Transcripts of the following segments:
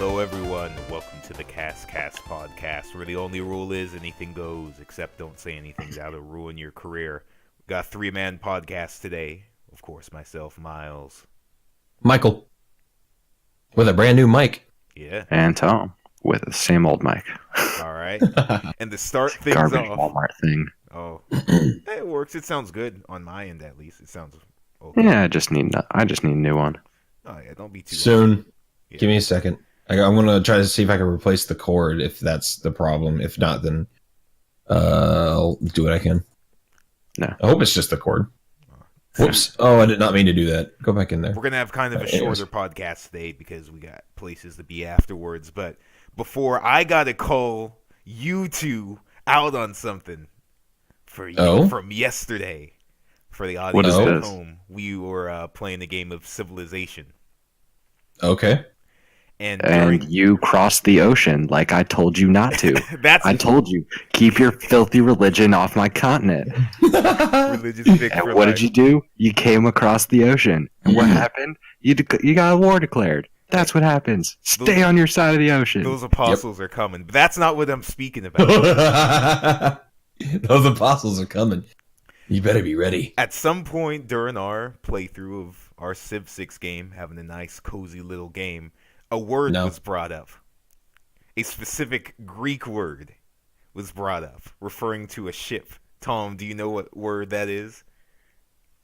Hello, everyone. Welcome to the Cast podcast, where the only rule is anything goes, except don't say anything that'll ruin your career. We got a three-man podcast today. Of course, myself, Miles. Michael, with a brand new mic. Yeah. And Tom, with the same old mic. All right. And to start things Garbage off... Walmart thing. Oh. It works. It sounds good on my end, at least. It sounds okay. Yeah, I just need a new one. Oh, yeah. Don't be too... Soon. Yeah. Give me a second. I'm going to try to see if I can replace the cord, if that's the problem. If not, then I'll do what I can. No. I hope it's just the cord. Whoops. Oh, I did not mean to do that. Go back in there. We're going to have kind of a shorter podcast today because we got places to be afterwards. But before, I got to call you two out on something for you from yesterday. For the audience at home, we were playing the game of Civilization. Okay. And you crossed the ocean like I told you not to. I told you, keep your filthy religion off my continent. Religious And what did you do? You came across the ocean. And what happened? You got a war declared. That's what happens. Stay on your side of the ocean. Those apostles are coming. But that's not what I'm speaking about. Those apostles are coming. You better be ready. At some point during our playthrough of our Civ 6 game, having a nice, cozy little game, a word was brought up. A specific Greek word was brought up, referring to a ship. Tom, do you know what word that is?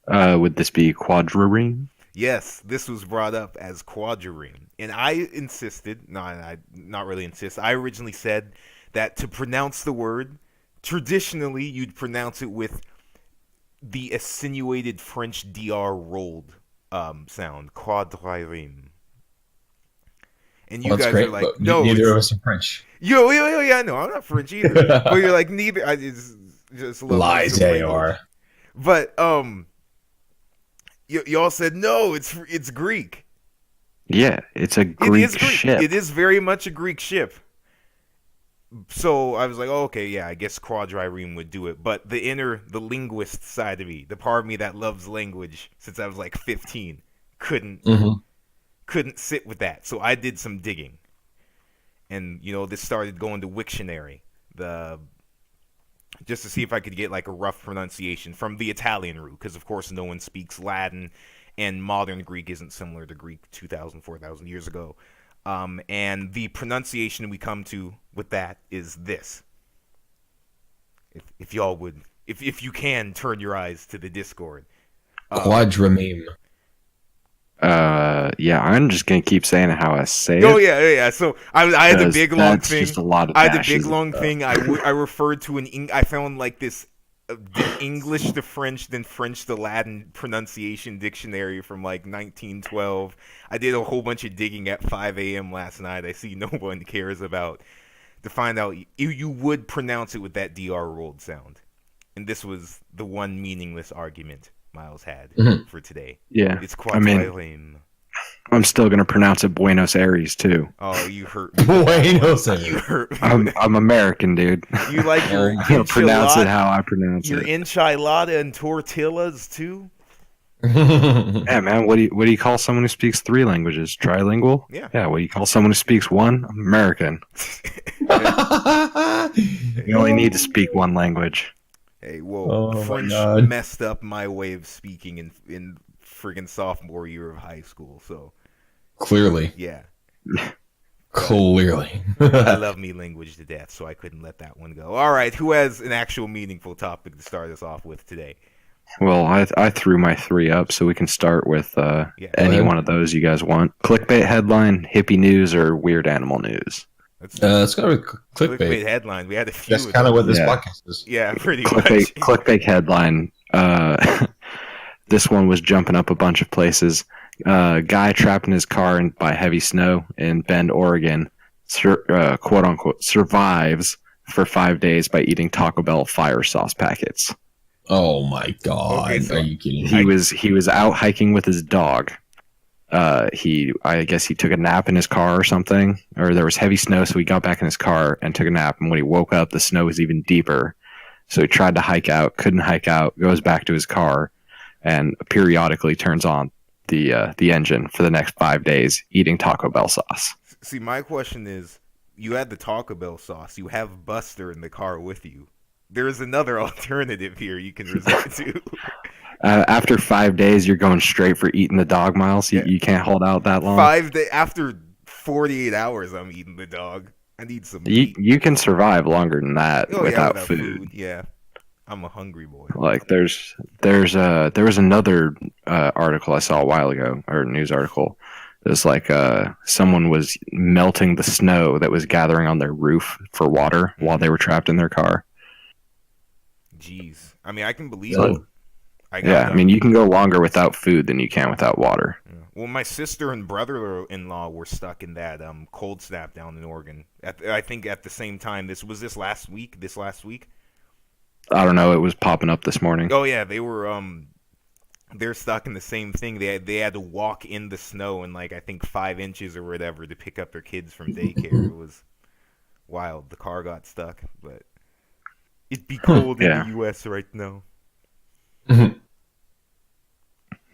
Would this be quadrireme? Yes, this was brought up as quadrireme. And I insisted, not really insist, I originally said that to pronounce the word, traditionally you'd pronounce it with the attenuated French DR rolled sound, quadrireme. And you guys are like, no. Neither of us are French. Yo, I know. I'm not French either. But you're like, neither. I just lies they are. But y'all said no. It's Greek. Yeah, it's a Greek ship. It is very much a Greek ship. So I was like, oh, okay, yeah, I guess quadrireme would do it. But the linguist side of me, the part of me that loves language since I was like 15, couldn't sit with that. So I did some digging. And, this started going to Wiktionary, just to see if I could get like a rough pronunciation from the Italian root, because of course no one speaks Latin, and modern Greek isn't similar to Greek 2,000, 4,000 years ago. And the pronunciation we come to with that is this. If y'all would, if you can, turn your eyes to the Discord. Quadrireme. Yeah, I'm just gonna keep saying how I say it. Oh yeah. So I had a big long thing. Just a lot of I had a big long thing. I referred to I found like this English to French, then French to Latin pronunciation dictionary from like 1912. I did a whole bunch of digging at 5 a.m. last night. I see no one cares about to find out you would pronounce it with that DR rolled sound, and this was the one meaningless argument Miles had for today. Yeah, it's quadrireme. I'm still gonna pronounce it Buenos Aires too. Oh, you hurt me. Buenos Aires. You hurt me. I'm American, dude. You like your pronounce it how I pronounce your it. Your enchilada and tortillas too. Yeah, man. What do you call someone who speaks 3 languages? Trilingual? Yeah. Yeah. What do you call someone who speaks 1? American. You only need to speak 1 language. Hey, whoa! French messed up my way of speaking in friggin' sophomore year of high school. So clearly, yeah, clearly, I love me language to death, so I couldn't let that one go. All right, who has an actual meaningful topic to start us off with today? Well, I threw my 3 up, so we can start with any one of those you guys want. Clickbait headline, hippie news, or weird animal news. Let's go with clickbait headline. We had a few. That's kind of what this podcast is. Yeah, pretty much. Clickbait headline. This one was jumping up a bunch of places. Guy trapped in his car by heavy snow in Bend, Oregon, quote unquote, survives for 5 days by eating Taco Bell fire sauce packets. Oh my God! Okay, so are you kidding? He was out hiking with his dog. I guess he took a nap in his car or something, or there was heavy snow, so he got back in his car and took a nap. And when he woke up, the snow was even deeper. So he tried to hike out, couldn't hike out, goes back to his car, and periodically turns on the engine for the next 5 days, eating Taco Bell sauce. See, my question is, you had the Taco Bell sauce. You have Buster in the car with you. There is another alternative here you can resort to. After 5 days, you're going straight for eating the dog, Miles. You can't hold out that long. 5 day after 48 hours, I'm eating the dog. I need some meat. You can survive longer than that without food. Yeah, I'm a hungry boy. Like there was another article I saw a while ago, or news article. It was like someone was melting the snow that was gathering on their roof for water while they were trapped in their car. Jeez, I mean, I can believe So- it. I mean, you can go longer without food than you can without water. Yeah. Well, my sister and brother-in-law were stuck in that cold snap down in Oregon. I think at the same time. This last week. This last week. I don't know. It was popping up this morning. Oh yeah, they were they're stuck in the same thing. They had to walk in the snow in like I think 5 inches or whatever to pick up their kids from daycare. It was wild. The car got stuck, but it'd be cold Yeah. in the U.S. right now.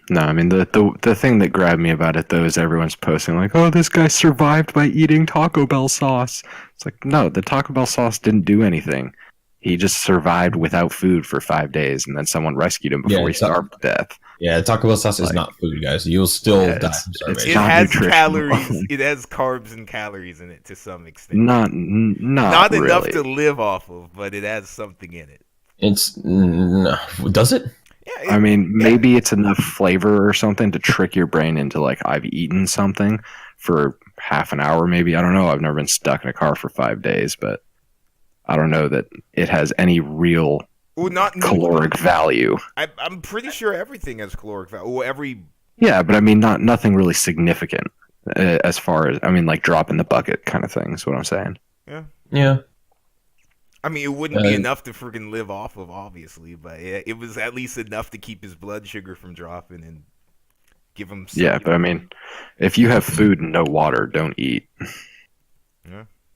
No, I mean the thing that grabbed me about it though is everyone's posting like, "Oh, this guy survived by eating Taco Bell sauce." It's like, no, the Taco Bell sauce didn't do anything. He just survived without food for 5 days, and then someone rescued him before Yeah, he starved to death. Yeah, Taco Bell sauce is Like- not food, guys. You'll still Yeah, die it's- from it's starvation. It not has nutritional. calories. It has carbs and calories in it to some extent. Not Not really. enough to live off of, but it has something in it. It's no, does it? Yeah, I mean, maybe it's enough flavor or something to trick your brain into like I've eaten something for half an hour. Maybe I don't know. I've never been stuck in a car for 5 days, but I don't know that it has any real well, not caloric value. I'm pretty sure everything has caloric value. Well, every Yeah, but I mean, nothing really significant as far as I mean, like drop in the bucket kind of thing. Is what I'm saying. Yeah. I mean, it wouldn't be Uh, enough to freaking live off of, obviously, but it was at least enough to keep his blood sugar from dropping and give him. Yeah, but I mean, if you have food and no water, don't eat.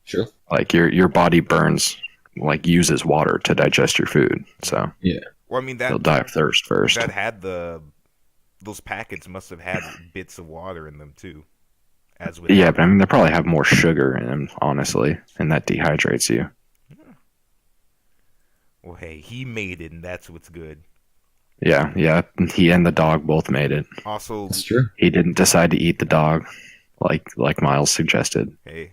Sure. Like your body burns, like uses water to digest your food, so Well, I mean you'll that die of thirst first. that had those packets must have had bits of water in them too, as with Yeah, but I mean, they probably have more sugar in them, honestly, and that dehydrates you. Well, hey, he made it, and that's what's good. Yeah, he and the dog both made it. Also, That's true. He didn't decide to eat the dog, like Miles suggested. hey,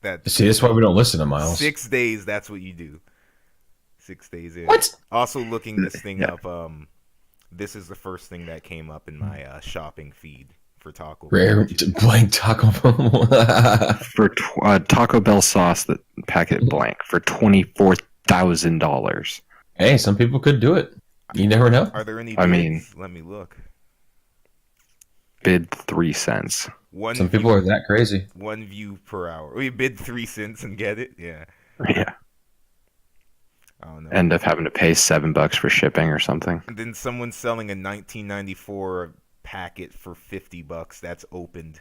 that See, that's why we don't listen to Miles. 6 days. That's what you do. 6 days in. What? Also, looking this thing Yeah. up. This is the first thing that came up in my shopping feed for Taco. Rare blank Taco Bell. For Taco Bell sauce, that packet blank for $24,000. Hey, some people could do it. You never know. Are there any? I bids? mean- Let me look. Bid 3 cents. One. Some people are that crazy. One view per hour. We bid 3 cents and get it. Yeah. Yeah, I don't know. end up having to pay $7 for shipping or something. And then someone's selling a 1994 packet for $50. That's opened.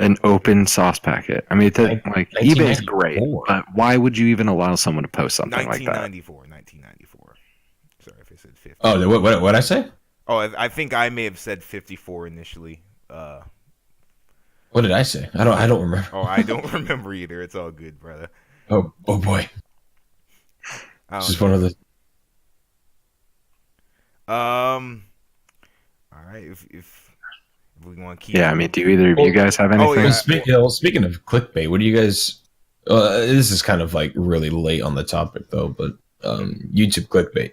An open sauce packet. I mean, like eBay is great, 1994. but why would you even allow someone to post something like that? 1994. Sorry if I said 50. Oh, what I say? Oh, I think I may have said 54 initially. What did I say? I don't remember. Oh, I don't remember either. It's all good, brother. Oh boy. I It's don't just one of the. All right. If we want to keep. Yeah, I mean, do either of you guys have anything? Oh, yeah. Speaking of clickbait, what do you guys? This is kind of like really late on the topic though, but YouTube clickbait.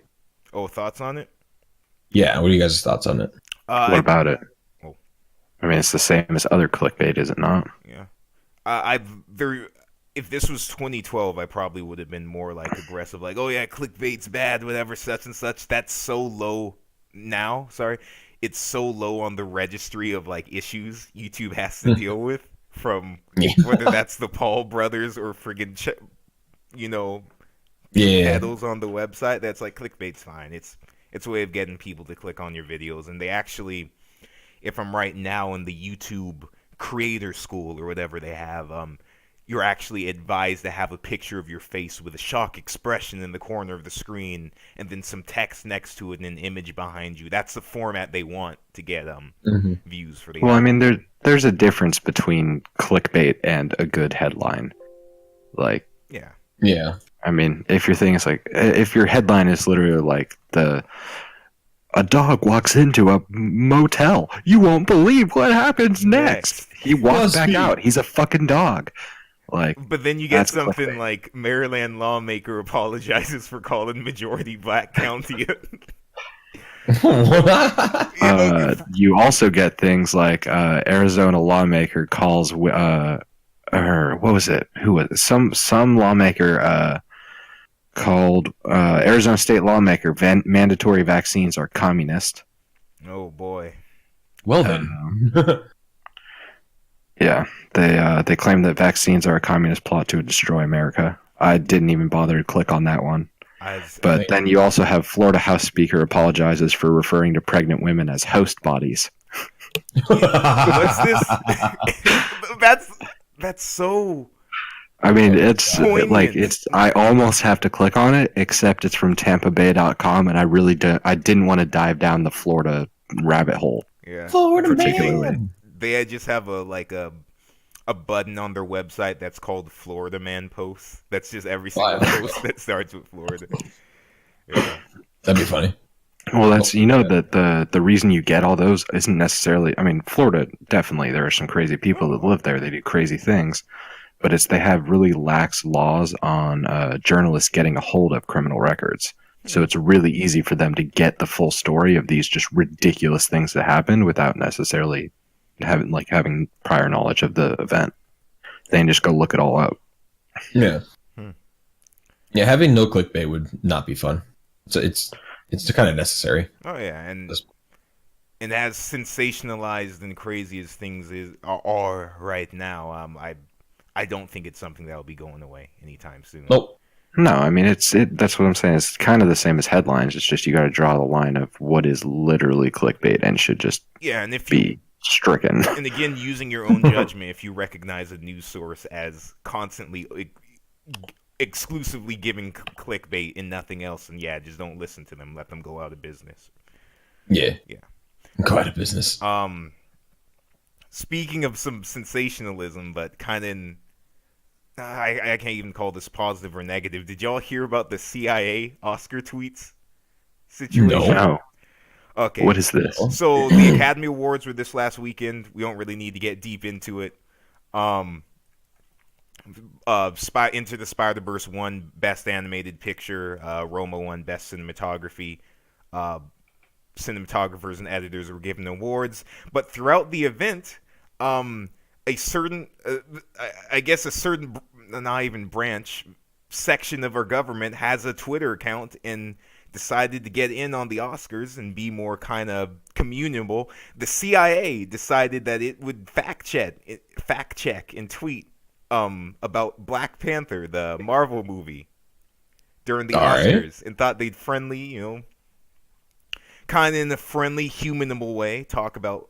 Oh, thoughts on it? Yeah, what are you guys' thoughts on it? What about it? Oh. I mean, it's the same as other clickbait, is it not? Yeah. If this was 2012, I probably would have been more like aggressive, like, oh yeah, clickbait's bad, whatever, such and such. That's so low now. Sorry, it's so low on the registry of like issues YouTube has to deal with, from Yeah. whether that's the Paul brothers or friggin' Yeah, pedals on the website. That's like clickbait's fine. It's a way of getting people to click on your videos, and they actually, if I'm right now in the YouTube creator school or whatever they have, you're actually advised to have a picture of your face with a shock expression in the corner of the screen, and then some text next to it and an image behind you. That's the format they want to get Hmm. views for the. Well, I mean, there's a difference between clickbait and a good headline. Like, Yeah. Yeah. I mean, if your thing is like, if your headline is literally like a dog walks into a motel, you won't believe what happens next. He walks back BuzzFeed. out. He's a fucking dog. Like, But then you get That's something clickbait. like Maryland lawmaker apologizes for calling majority black county. you also get things like Arizona lawmaker calls or what was it? Who was it? Some lawmaker called Arizona state lawmaker mandatory vaccines are communist. Oh boy. Well then. Yeah, they claim that vaccines are a communist plot to destroy America. I didn't even bother to click on that one. But then you also have Florida House Speaker apologizes for referring to pregnant women as host bodies. What's this? That's so. I mean, it's Poignant. like I almost have to click on it, except it's from TampaBay.com, and I didn't want to dive down the Florida rabbit hole. Yeah. Florida Particularly. man. They just have a button on their website that's called Florida Man Posts. That's just every single Wow. post that starts with Florida. Yeah. That'd be funny. Well, that's that the reason you get all those isn't necessarily. I mean, Florida definitely there are some crazy people that live there. They do crazy things, but it's they have really lax laws on journalists getting a hold of criminal records. So it's really easy for them to get the full story of these just ridiculous things that happen without necessarily having prior knowledge of the event. They can just go look it all up. Yeah. Hmm. Yeah, having no clickbait would not be fun. So it's kind of necessary. Oh yeah, and That's- as sensationalized and crazy as things are right now, I don't think it's something that'll be going away anytime soon. Nope. No, I mean that's what I'm saying. It's kind of the same as headlines. It's just you got to draw the line of what is literally clickbait and should just Yeah, and if you be stricken. and again using your own judgment, if you recognize a news source as constantly exclusively giving clickbait and nothing else, and yeah, just don't listen to them. Let them go out of business. Yeah. Yeah. Go out of business. Speaking of some sensationalism, but kind of, I can't even call this positive or negative. Did y'all hear about the CIA Oscar tweets situation? No. No, Okay. what is this? So the Academy Awards were this last weekend. We don't really need to get deep into it. Into the Spider-Verse won Best Animated Picture. Roma won Best Cinematography. Cinematographers and editors were given awards. But throughout the event, a certain, I guess a certain, not even branch, section of our government has a Twitter account and decided to get in on the Oscars and be more kind of communable. The CIA decided that it would fact check and tweet about Black Panther, the Marvel movie, during the All right. Oscars, and thought they'd kind of in a friendly, humanable way, talk about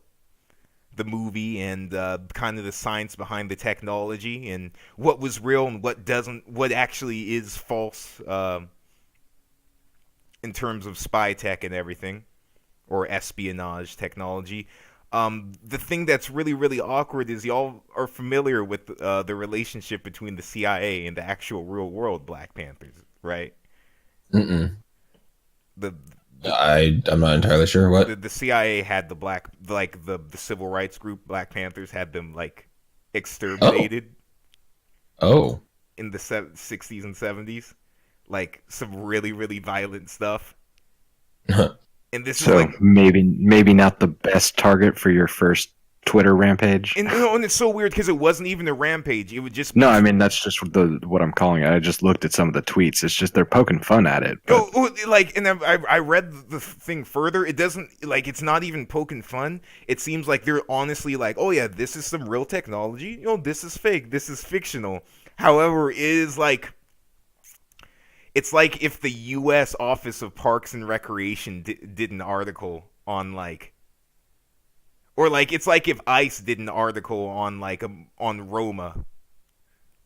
the movie and kind of the science behind the technology and what was real and what actually is false in terms of spy tech and everything, or espionage technology. The thing that's really, really awkward is y'all are familiar with the relationship between the CIA and the actual real world Black Panthers, right? Mm-mm. The I'm not entirely sure what. the CIA had the civil rights group Black Panthers had them exterminated Oh. in the 60s and 70s, like some really, really violent stuff. And this is So like, maybe not the best target for your first Twitter rampage. and it's so weird because it wasn't even a rampage. It would just No, I mean that's just what I'm calling it. I just looked at some of the tweets. It's just they're poking fun at it. But and then I read the thing further. It doesn't it's not even poking fun. It seems like they're honestly like, oh yeah, this is some real technology. This is fake. This is fictional. However, it is like, it's like if the U.S. Office of Parks and Recreation did an article on or it's like if ICE did an article on on Roma,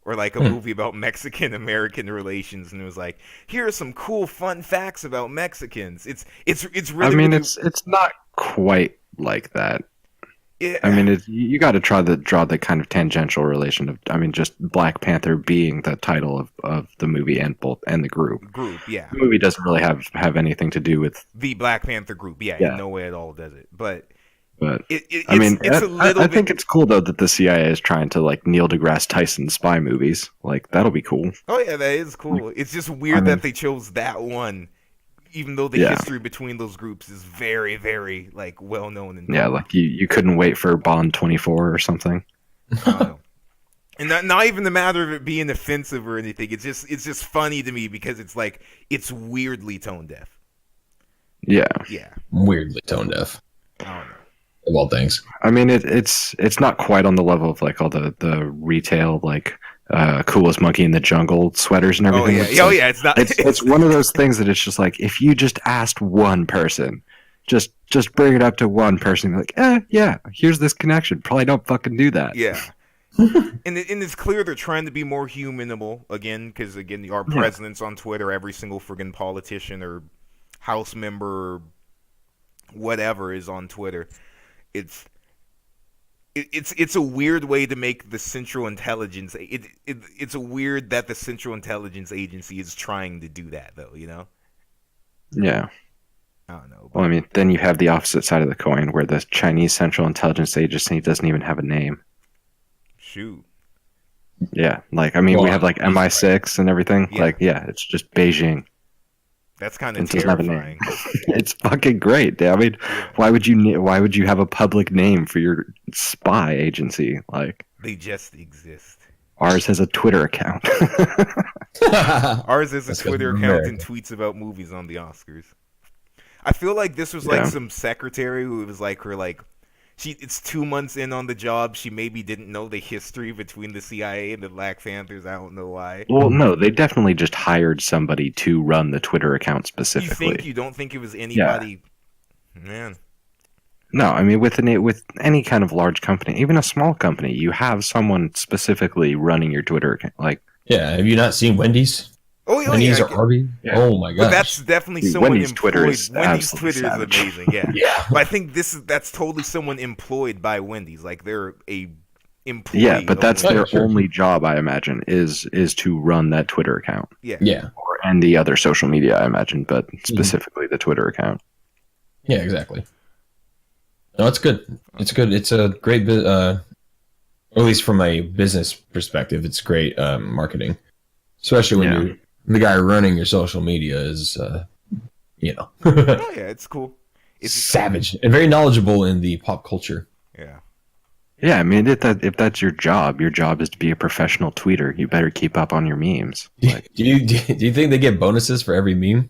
or like a movie about Mexican American relations, and it was like, here are some cool fun facts about Mexicans. It's I really mean, really, it's not quite like that. yeah, I mean, you got to draw the kind of tangential relation of, I mean, just Black Panther being the title of the movie and the group. group, yeah, The movie doesn't really have anything to do with, the Black Panther group, yeah, Yeah. in no way at all does it, but but it's, I mean, it's a little I bit. think it's cool though that the CIA is trying to like Neil deGrasse Tyson spy movies. Like that'll be cool. Oh yeah, that is cool. It's just weird I mean- that they chose that one, even though the Yeah. history between those groups is very, very like well known and Yeah, like you couldn't wait for Bond 24 or something. I don't know. And not even the matter of it being offensive or anything. It's just funny to me because it's like it's weirdly tone deaf. Yeah, Yeah, Weirdly tone deaf I don't know. of all things. I mean it's not quite on the level of like all the retail like coolest monkey in the jungle sweaters and Oh everything. yeah, It's oh like- yeah. It's not. It's one of those things that it's just like if you just asked one person, just bring it up to one person, and be like, yeah, here's this connection. Probably don't fucking do that. Yeah. And it's clear they're trying to be more humanable again, because again, our president's on Twitter, every single friggin' politician or House member, or whatever, is on Twitter. It's a weird way to make the Central Intelligence. It's a weird that the Central Intelligence Agency is trying to do that, though. You know, Yeah. I don't know. Well, I mean, then you have the opposite side of the coin where the Chinese Central Intelligence Agency doesn't even have a name. Shoot. Yeah, like I mean, we Well, have like he's MI6 and everything. Yeah. Like, yeah, it's just Beijing. That's kind of It doesn't have a terrifying. name. It's fucking great. I mean, why would you have a public name for your spy agency? Like They just exist. ours has a Twitter account. Ours is a That's 'cause Twitter we're account American. and tweets about movies on the Oscars. I feel like this was like Yeah. some secretary who was like her like it's 2 months in on the job. She maybe didn't know the history between the CIA and the Black Panthers. I don't know why. Well, no, they definitely just hired somebody to run the Twitter account You specifically. think you don't think it was anybody? Man, No, I mean with any kind of large company, even a small company, you have someone specifically running your Twitter account. Like, Yeah, have you not seen Wendy's? oh yeah, Wendy's yeah. or Arby's? Yeah. Oh my But gosh. that's definitely Dude, someone Wendy's employed. Twitter is Wendy's absolutely Twitter savage. is amazing. Yeah. yeah. But I think that's totally someone employed by Wendy's. Like they're a employee. yeah, but that's of Oh, their Wendy's. sure. only job, I imagine, is to run that Twitter account Yeah. Yeah. and the other social media, I imagine, but Mm-hmm. specifically the Twitter account. Yeah, exactly. No, it's good. It's good. It's a great, at least from a business perspective, it's great marketing, especially when Yeah. you're the guy running your social media is, Oh yeah, it's cool. It's savage and very knowledgeable in the pop culture. Yeah. Yeah, I mean, if that's your job is to be a professional tweeter. You better keep up on your memes. Like, Do you think they get bonuses for every meme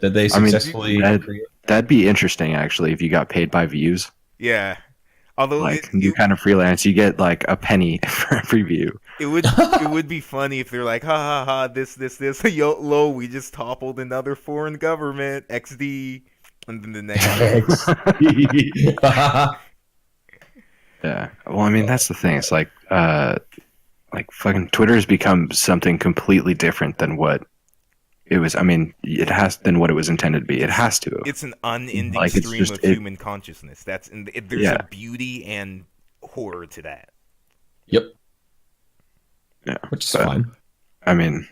that they I mean, successfully that- create? that'd be interesting, actually, if you got paid by views. Yeah. Although Like, you kind of freelance, you get like a penny for every view. it would be funny if they're like, ha ha ha, this. Yo, lo, we just toppled another foreign government, XD, and then the next. Yeah. Well, I mean, that's the thing. It's like fucking Twitter has become something completely different than what it was. I mean, than what it was intended to be. It has to. It's an unending Like, it's stream just- of human consciousness. There's Yeah. a beauty and horror to that. Yep, Yeah. which is But- fine. I mean,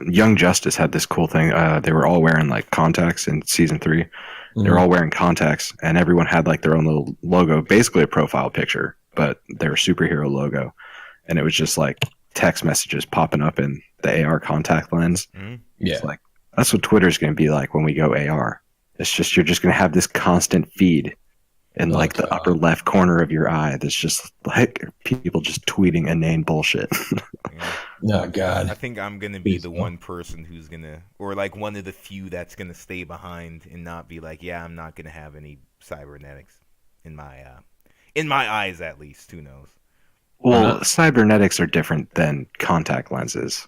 Young Justice had this cool thing. They were all wearing like contacts in season 3. They were all wearing contacts, and everyone had like their own little logo, basically a profile picture, but their superhero logo, and it was just like text messages popping up in the AR contact lens. Yeah, It's like that's what Twitter's going to be like when we go AR. It's just you're just going to have this constant feed in Oh, like the God. upper left corner of your eye. That's just like people just tweeting inane bullshit. oh god. I think I'm gonna be Please the don't. one person who's gonna, or like one of the few that's gonna stay behind and not be like, yeah, I'm not gonna have any cybernetics in my eyes, at least. Who knows? Well, cybernetics are different than contact lenses.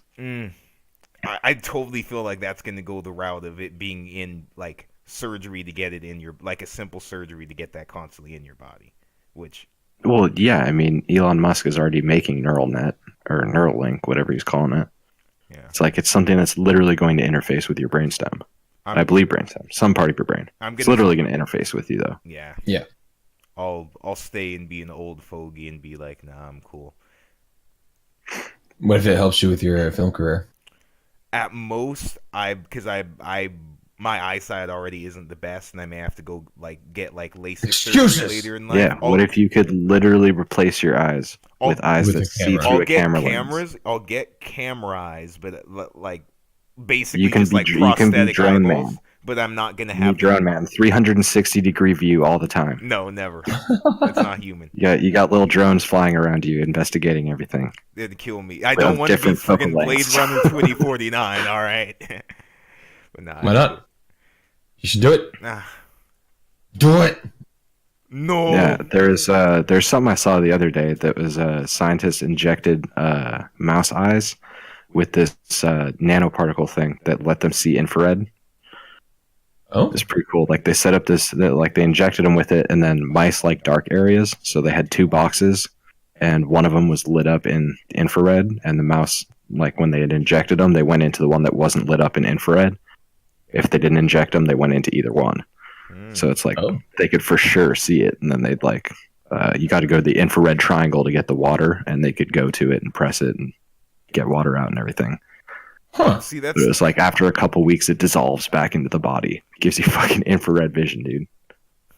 I totally feel like that's gonna go the route of it being in like surgery to get it in your, like a simple surgery to get that constantly in your body, which Well, yeah, I mean, Elon Musk is already making neural net or Neuralink, whatever he's calling it. Yeah. It's like it's something that's literally going to interface with your brainstem. I'm, I believe brainstem, some part of your brain. I'm It's gonna. literally going to interface with you, though. Yeah. Yeah. I'll stay and be an old fogey and be like, nah, I'm cool. What if it helps you with your film career? At most, because my eyesight already isn't the best, and I may have to go get LASIK surgery Excuses! later in life. Yeah. What if you could literally replace your eyes I'll- with eyes With that a see camera. through I'll a get camera lens? cameras. I'll get camera eyes, but like basically You can just be like you can be prosthetic drone eyeballs. man. But I'm not gonna You have drone man, 360-degree view all the time. No, never. That's not human. You got little drones flying around you, investigating everything. It'd kill me. I With don't want to be different focal friggin' Blade lengths. Runner 2049. All right. But nah. Why not? You should do it. Nah. Do it. No. Yeah, there's something I saw the other day that was scientists injected mouse eyes with this nanoparticle thing that let them see infrared. Oh, It's pretty cool. Like they set up they injected them with it, and then mice like dark areas. So they had two boxes, and one of them was lit up in infrared, and the mouse, like when they had injected them, they went into the one that wasn't lit up in infrared. If they didn't inject them, they went into either one. So it's like they could for sure see it, and then they'd like, you got to go to the infrared triangle to get the water, and they could go to it and press it and get water out and everything. huh. See, But that's it's like after a couple weeks, it dissolves back into the body. It gives you fucking infrared vision, dude.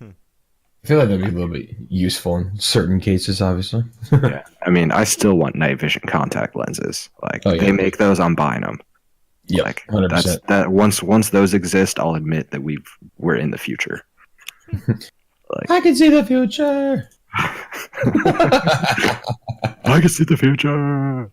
I feel like that'd be a little bit useful in certain cases, obviously. Yeah, I mean, I still want night vision contact lenses. Like Oh, yeah. they make those, I'm buying them. Yeah, Like 100%. that's that. Once those exist, I'll admit that we're in the future. I can see the future. I can see the future.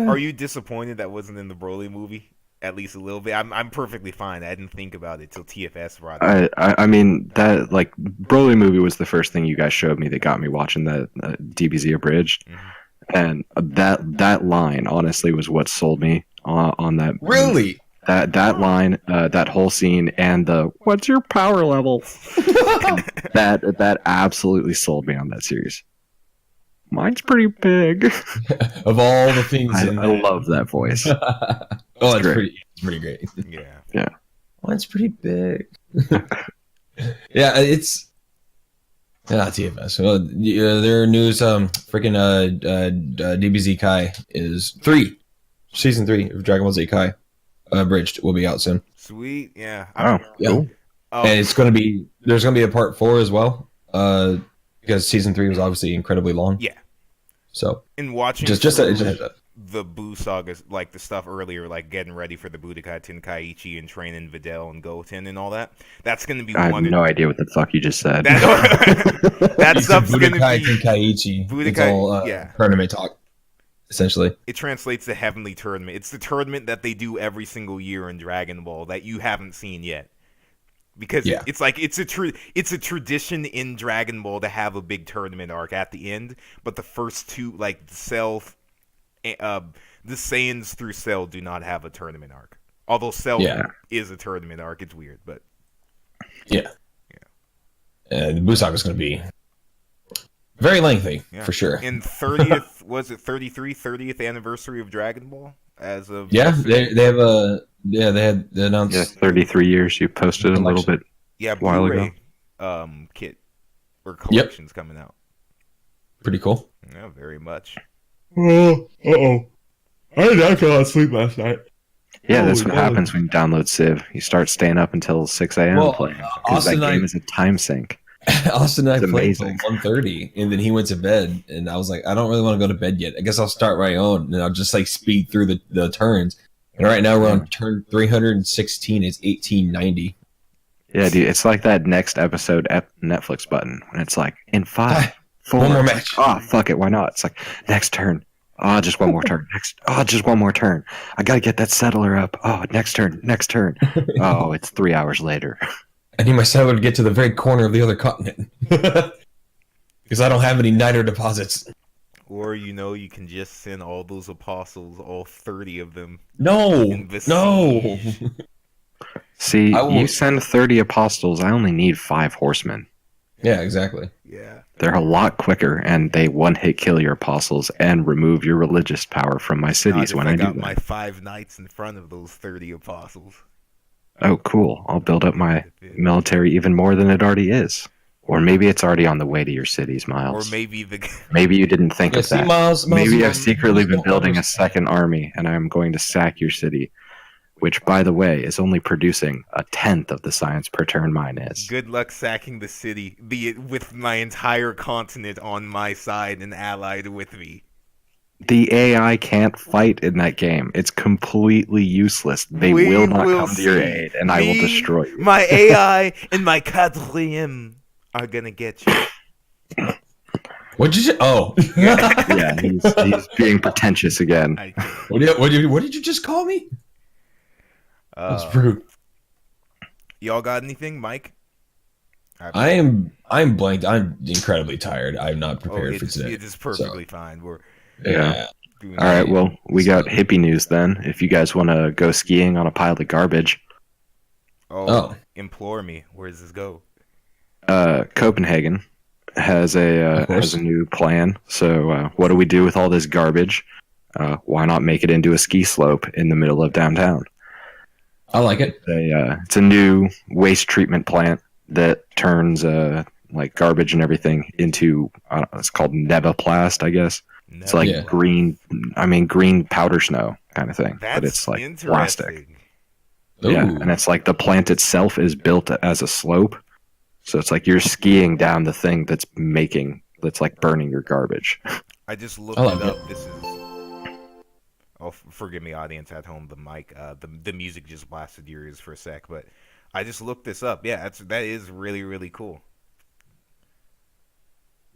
Are you disappointed that wasn't in the Broly movie? At least a little bit. I'm perfectly fine. I didn't think about it till TFS brought it up. I mean that like Broly movie was the first thing you guys showed me that got me watching the DBZ abridged, and that line honestly was what sold me on that. Really? That line, that whole scene, and the "What's your power level?" that absolutely sold me on that series. Mine's pretty big. Of all the things, I in love that voice. oh, it's great. pretty great. Yeah. Mine's pretty big. Yeah, it's not TFS. Well, their news, freaking DBZ Kai is season 3 of Dragon Ball Z Kai, abridged will be out soon, Sweet. Yeah. Oh, Yeah. cool. and there's gonna be a part 4 as well, because season 3 was obviously incredibly long. Yeah. So In watching just through a the Buu saga, like the stuff earlier, like getting ready for the Budokai Tenkaichi and training Videl and Goten and all that, that's going to be I have one. no idea what the fuck you just said. That stuff's going to Budokai be. Tenkaichi. It's Budokai- all yeah. tournament talk, essentially. It translates to Heavenly Tournament. It's the tournament that they do every single year in Dragon Ball that you haven't seen yet. Because Yeah. it's like it's a tradition in Dragon Ball to have a big tournament arc at the end, but the first two, like Cell, the Saiyans through Cell, do not have a tournament arc. Although Cell Yeah. is a tournament arc, it's weird, but Yeah. The Buu Saga is going to be very lengthy, yeah. for sure. In 30th, was it 30th anniversary of Dragon Ball as of Yeah, yesterday? they had announced. Yeah, 33 years. You posted a little bit. Yeah, while Blu-ray ago. kit or collections coming out. Pretty cool. Yeah, very much. Oh, I fell asleep last night. Yeah, that's Holy what moly. happens when you download Civ. You start staying up until 6 a.m. Well, playing because Austin that and I- game is a time sink. Austin and I It's played till amazing. 1:30, and then he went to bed, and I was like, I don't really want to go to bed yet. I guess I'll start my own, and I'll just like speed through the turns. And right now we're on turn 316. It's 1890. Yeah, dude, it's like that next episode Netflix button when it's like in 5, 4, One more it's match. like, oh, fuck it, why not? It's like next turn. Oh, just one more turn. Just one more turn. I gotta get that settler up. Oh, next turn. Oh, it's 3 hours later. I need my settler to get to the very corner of the other continent because I don't have any niter deposits. Or, you can just send all those apostles, all 30 of them. No, In the no. siege. See, I will- you send 30 apostles. I only need 5 horsemen. Yeah, exactly. Yeah. They're a lot quicker, and they one-hit kill your apostles and remove your religious power from my Not cities if when I I do got that. my 5 knights in front of those 30 apostles. Oh, cool. I'll build up my military even more than it already is. Or maybe it's already on the way to your cities, Or Miles. maybe the Maybe you didn't think Yeah, of see, that. Miles, Maybe you I've secretly just been don't building a understand. second army, and I'm going to sack your city, which, by the way, is only producing a tenth of the science per turn mine is. good luck sacking the city, with my entire continent on my side and allied with me. The AI can't fight in that game. It's completely useless. They We will not will come to your see. aid, and I will Me, destroy you. My AI and my quadriem are gonna get you. What'd you say? Oh. Yeah, he's being pretentious again. I can't. What did you just call me? That's Uh, rude. y'all got anything, Mike? I'm blanked. I'm incredibly tired. I'm not prepared for today. It is perfectly fine. We're Yeah. doing All right, well, we got hippie news then. If you guys want to go skiing on a pile of garbage, Oh. Implore me. Where does this go? Copenhagen has Of course. has a new plan. So, what do we do with all this garbage? Why not make it into a ski slope in the middle of downtown? I like it. It's a new waste treatment plant that turns like garbage and everything into it's called Nevaplast, I guess. It's like Yeah. green powder snow kind of thing, That's but it's like interesting. plastic. Yeah, Ooh. and it's like the plant itself is built as a slope, so it's like you're skiing down the thing that's like burning your garbage. I just looked I like it it. up. This is. Oh, forgive me, audience at home. The mic, the music just blasted your ears for a sec, but I just looked this up. Yeah, that is really really cool.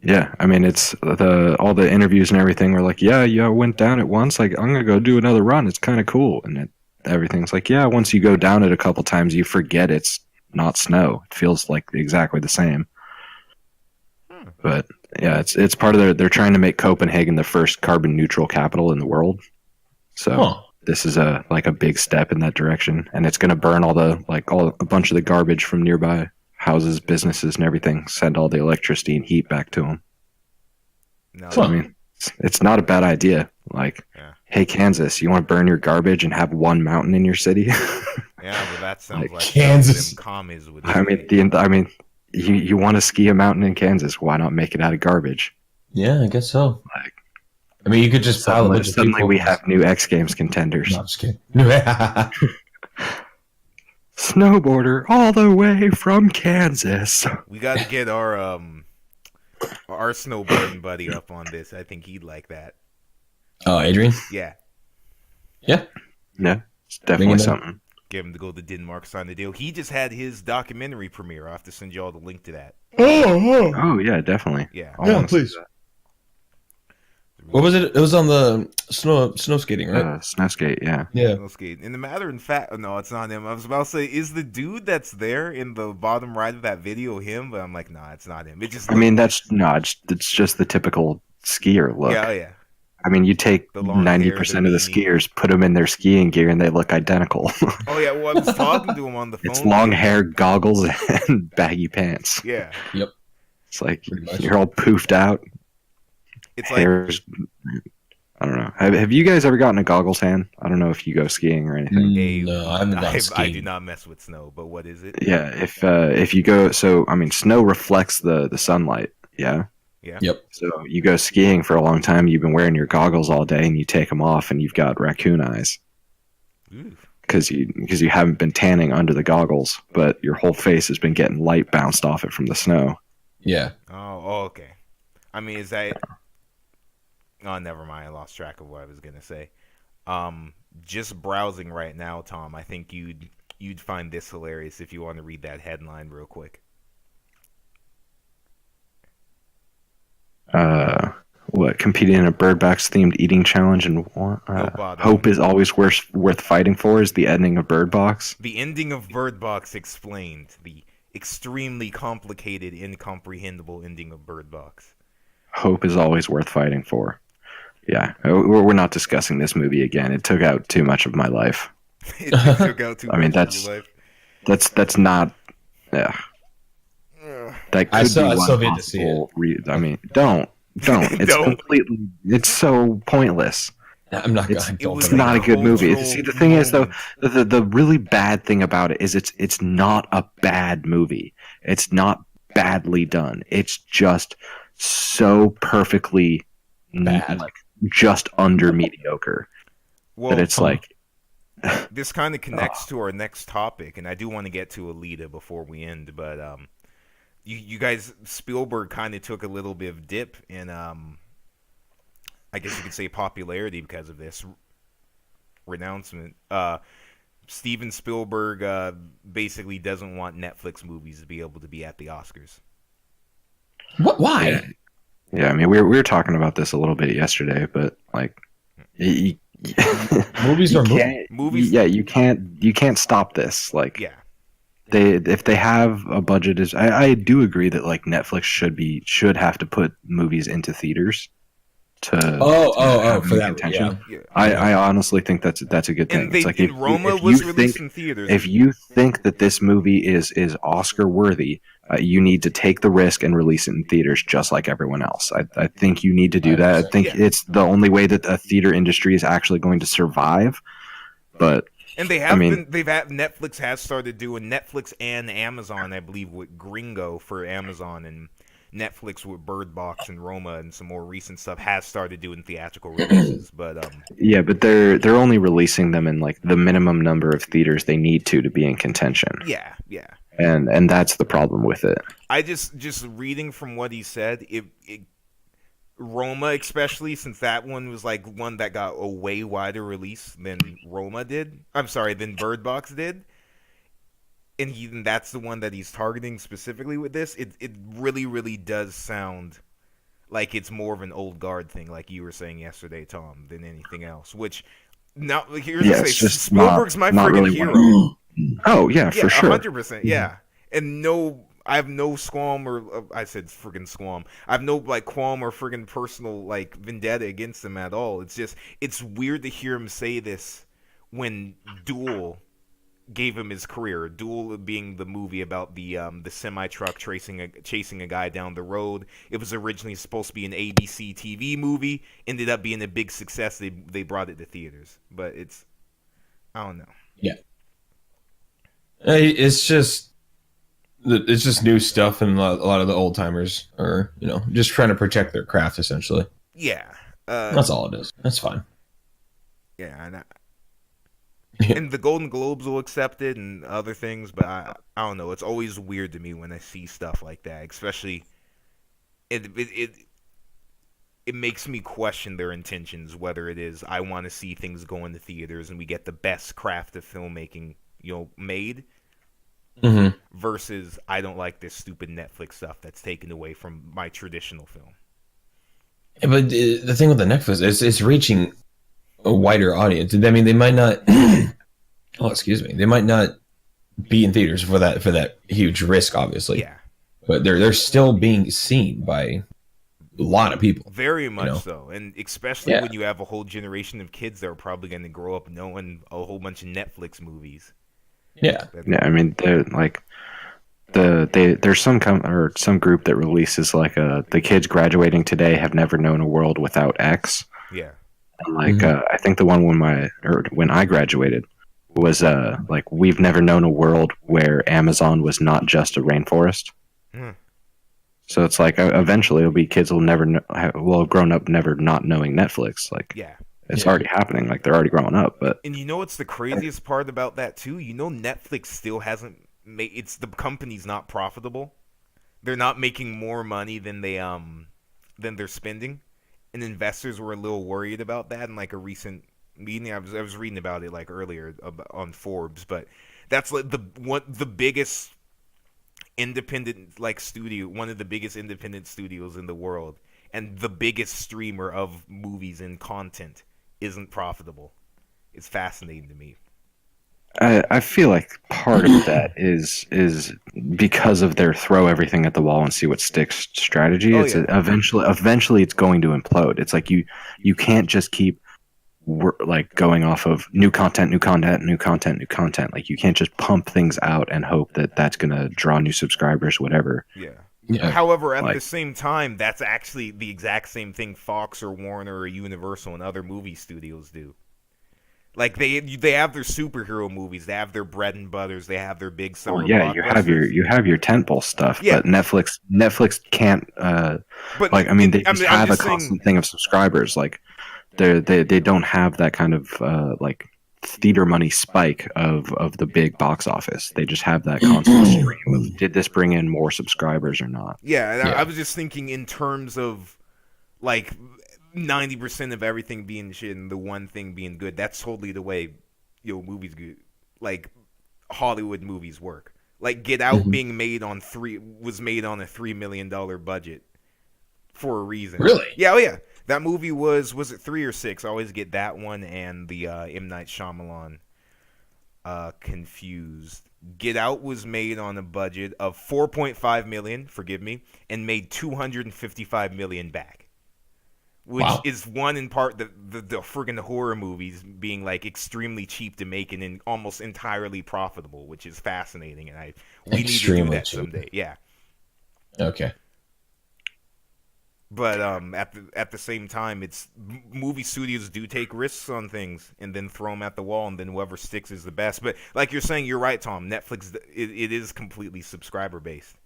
Yeah, I mean it's all the interviews and everything were like, yeah, I went down it once. Like I'm gonna go do another run. It's kind of cool, and everything's like, yeah. Once you go down it a couple times, you forget it's not snow. It feels like exactly the same. But yeah, it's part of they're trying to make Copenhagen the first carbon neutral capital in the world. So Huh. this is a big step in that direction, and it's gonna burn a bunch of the garbage from nearby houses, businesses, and everything. Send all the electricity and heat back to them. No, So I mean, it's not a bad idea. Like, Yeah. hey Kansas, you want to burn your garbage and have one mountain in your city? yeah, but that sounds Like like Kansas. Them commies would I mean, you want to ski a mountain in Kansas? Why not make it out of garbage? Yeah, I guess so. Like, I mean, you could just pile a bunch of Suddenly people- we have new X Games contenders. No, I'm just kidding. Snowboarder all the way from Kansas. We got to get our snowboarding buddy up on this. I think he'd like that. Oh, Adrian? Yeah, Yeah, it's Bring definitely it up. something. get him to go to Denmark, sign the deal. He just had his documentary premiere. I'll have to send you all the link to that. Oh yeah, definitely. Yeah. I wanna see please. What was it? It was on the snow skating, that. right? Snow skate, yeah. Yeah. Okay. In the matter in fact, no, it's not him. I was about to say, is the dude that's there in the bottom right of that video him? But I'm like, nah, it's not him. It just. I mean, it's just the typical skier look. Yeah, oh, yeah. I mean, you take The long 90% hair, of the the beanie. skiers, put them in their skiing gear, and they look identical. Oh yeah. Well, I was talking to him on the phone. It's long hair, goggles, and baggy pants. Yeah. It's like Pretty much. you're all poofed out. It's like Hair's. I don't know. Have you guys ever gotten a goggles hand? I don't know if you go skiing or anything. No, I haven't gone I do skiing. not mess with snow. But what is it? Yeah, if you go, so I mean, snow reflects the sunlight. Yeah. Yep. So you go skiing for a long time. You've been wearing your goggles all day, and you take them off, and you've got raccoon eyes Ooh. because you haven't been tanning under the goggles, but your whole face has been getting light bounced off it from the snow. Yeah. Oh, okay. I mean, is that? Oh, never mind. I lost track of what I was gonna say. Just browsing right now, Tom. I think you'd find this hilarious if you want to read that headline real quick. What, competing in a Bird Box themed eating challenge, and what? No bother. Hope is always worth fighting for is the ending of Bird Box. The ending of Bird Box explained. The extremely complicated, incomprehensible ending of Bird Box. Hope is always worth fighting for. Yeah, we're not discussing this movie again. It took out too much of my life. It took out too I mean, much of your life. That's not. Yeah. Ugh. that I could still- be I one still need to see possible I mean, don't. It's Don't. completely. It's so pointless. I'm not It's- gonna. It Don't was put it not on. a good movie. cultural See, the thing is, though, moment. the really bad thing about it is it's not a bad movie. It's not badly done. It's just so perfectly Bad. like just under mediocre Well, that it's like this kind of connects to our next topic, and I do want to get to Alita before we end, but you guys, Spielberg kind of took a little bit of dip in, I guess you could say, popularity because of this renouncement. Steven Spielberg basically doesn't want Netflix movies to be able to be at the Oscars. What? Why? yeah. I mean, we were talking about this a little bit yesterday, but like. Movies You are movies. can't- Movies- Yeah, you can't stop this. Like, Yeah. if they have a budget, I do agree that like Netflix should have to put movies into theaters to have For them that. contention. Yeah. Yeah. I honestly think that's a good thing. And they, It's like and if, Roma if was you released think in theaters. if you think that this movie is Oscar worthy, you need to take the risk and release it in theaters just like everyone else. I think you need to do that. I think Yeah. it's the only way that the theater industry is actually going to survive. But And they have I mean- been. They've had, Netflix has started doing Netflix and Amazon, I believe, with Gringo for Amazon, and Netflix with Bird Box and Roma, and some more recent stuff has started doing theatrical releases. But yeah, but they're only releasing them in like the minimum number of theaters they need to be in contention, yeah. and that's the problem with it. I just reading from what he said, it Roma, especially since that one was like one that got a way wider release than Roma did. I'm sorry, than Bird Box did. And that's the one that he's targeting specifically with this. It really, really does sound like it's more of an old guard thing, like you were saying yesterday, Tom, than anything else. Which now here's Yeah, the it's thing: just Spielberg's my not freaking really hero. Oh yeah, for sure. 100%. Yeah, and no, I have no squalm or I said friggin' squalm. I have no like qualm or friggin' personal like vendetta against him at all. It's just it's weird to hear him say this when Duel gave him his career. Duel being the movie about the semi truck chasing a guy down the road. It was originally supposed to be an ABC TV movie. Ended up being a big success. They brought it to theaters, but it's I don't know. It's just new stuff, and a lot of the old timers are just trying to protect their craft essentially. Yeah, That's all it is. That's fine. yeah, and the Golden Globes will accept it and other things, but I don't know. It's always weird to me when I see stuff like that, especially it makes me question their intentions. Whether it is I want to see things go into theaters and we get the best craft of filmmaking made, Mm-hmm. versus I don't like this stupid Netflix stuff that's taken away from my traditional film. But the thing with the Netflix is it's reaching a wider audience. I mean, they might not. They might not be in theaters for that huge risk, obviously. Yeah, But they're still being seen by a lot of people. very much know? so, and especially Yeah. when you have a whole generation of kids that are probably going to grow up knowing a whole bunch of Netflix movies. Yeah. Yeah, I mean, they're like there's some group that releases like the kids graduating today have never known a world without X. Yeah, And like I think the one when I graduated was like we've never known a world where Amazon was not just a rainforest. Hmm. So it's like eventually it'll be kids will never will have grown up never not knowing Netflix. Like yeah. it's Yeah. already happening. Like they're already growing up. But And you know what's the craziest part about that too? Netflix still hasn't made it's the company's not profitable. They're not making more money than they're spending. And investors were a little worried about that in like a recent meeting. I was reading about it like earlier on Forbes, but that's like the biggest independent studio, one of the biggest independent studios in the world, and the biggest streamer of movies and content isn't profitable. It's fascinating to me. I feel like part of that is because of their throw everything at the wall and see what sticks strategy. Oh, It's yeah. eventually it's going to implode. It's like you can't just keep going off of new content. Like you can't just pump things out and hope that that's going to draw new subscribers, whatever. Yeah. Yeah. However, at Like- the same time, that's actually the exact same thing Fox or Warner or Universal and other movie studios do. Like they have their superhero movies, they have their bread and butters, they have their big summer Well, yeah, you have your tentpole stuff, Yeah. but Netflix can't. But Like, I mean, they I'm just have a just saying- constant thing of subscribers. Like, they don't have that kind of like theater money spike of the big box office. They just have that constant stream of did this bring in more subscribers or not? Yeah, and Yeah. I was just thinking in terms of like 90% of everything being shit and the one thing being good. That's totally the way movies like Hollywood movies work. Like Get Out being made on was made on a $3 million budget for a reason. Really? Yeah, oh yeah. That movie was it 3 or 6? I always get that one and the M. Night Shyamalan confused. Get Out was made on a budget of $4.5 million, forgive me, and made $255 million back. Which Wow. is one in part the friggin' horror movies being like extremely cheap to make and almost entirely profitable, which is fascinating, and we need to do Extremely that cheap. someday. Yeah. Okay. But at the same time, movie studios do take risks on things and then throw them at the wall, and then whoever sticks is the best. But like you're saying, you're right, Tom. Netflix, it is completely subscriber based.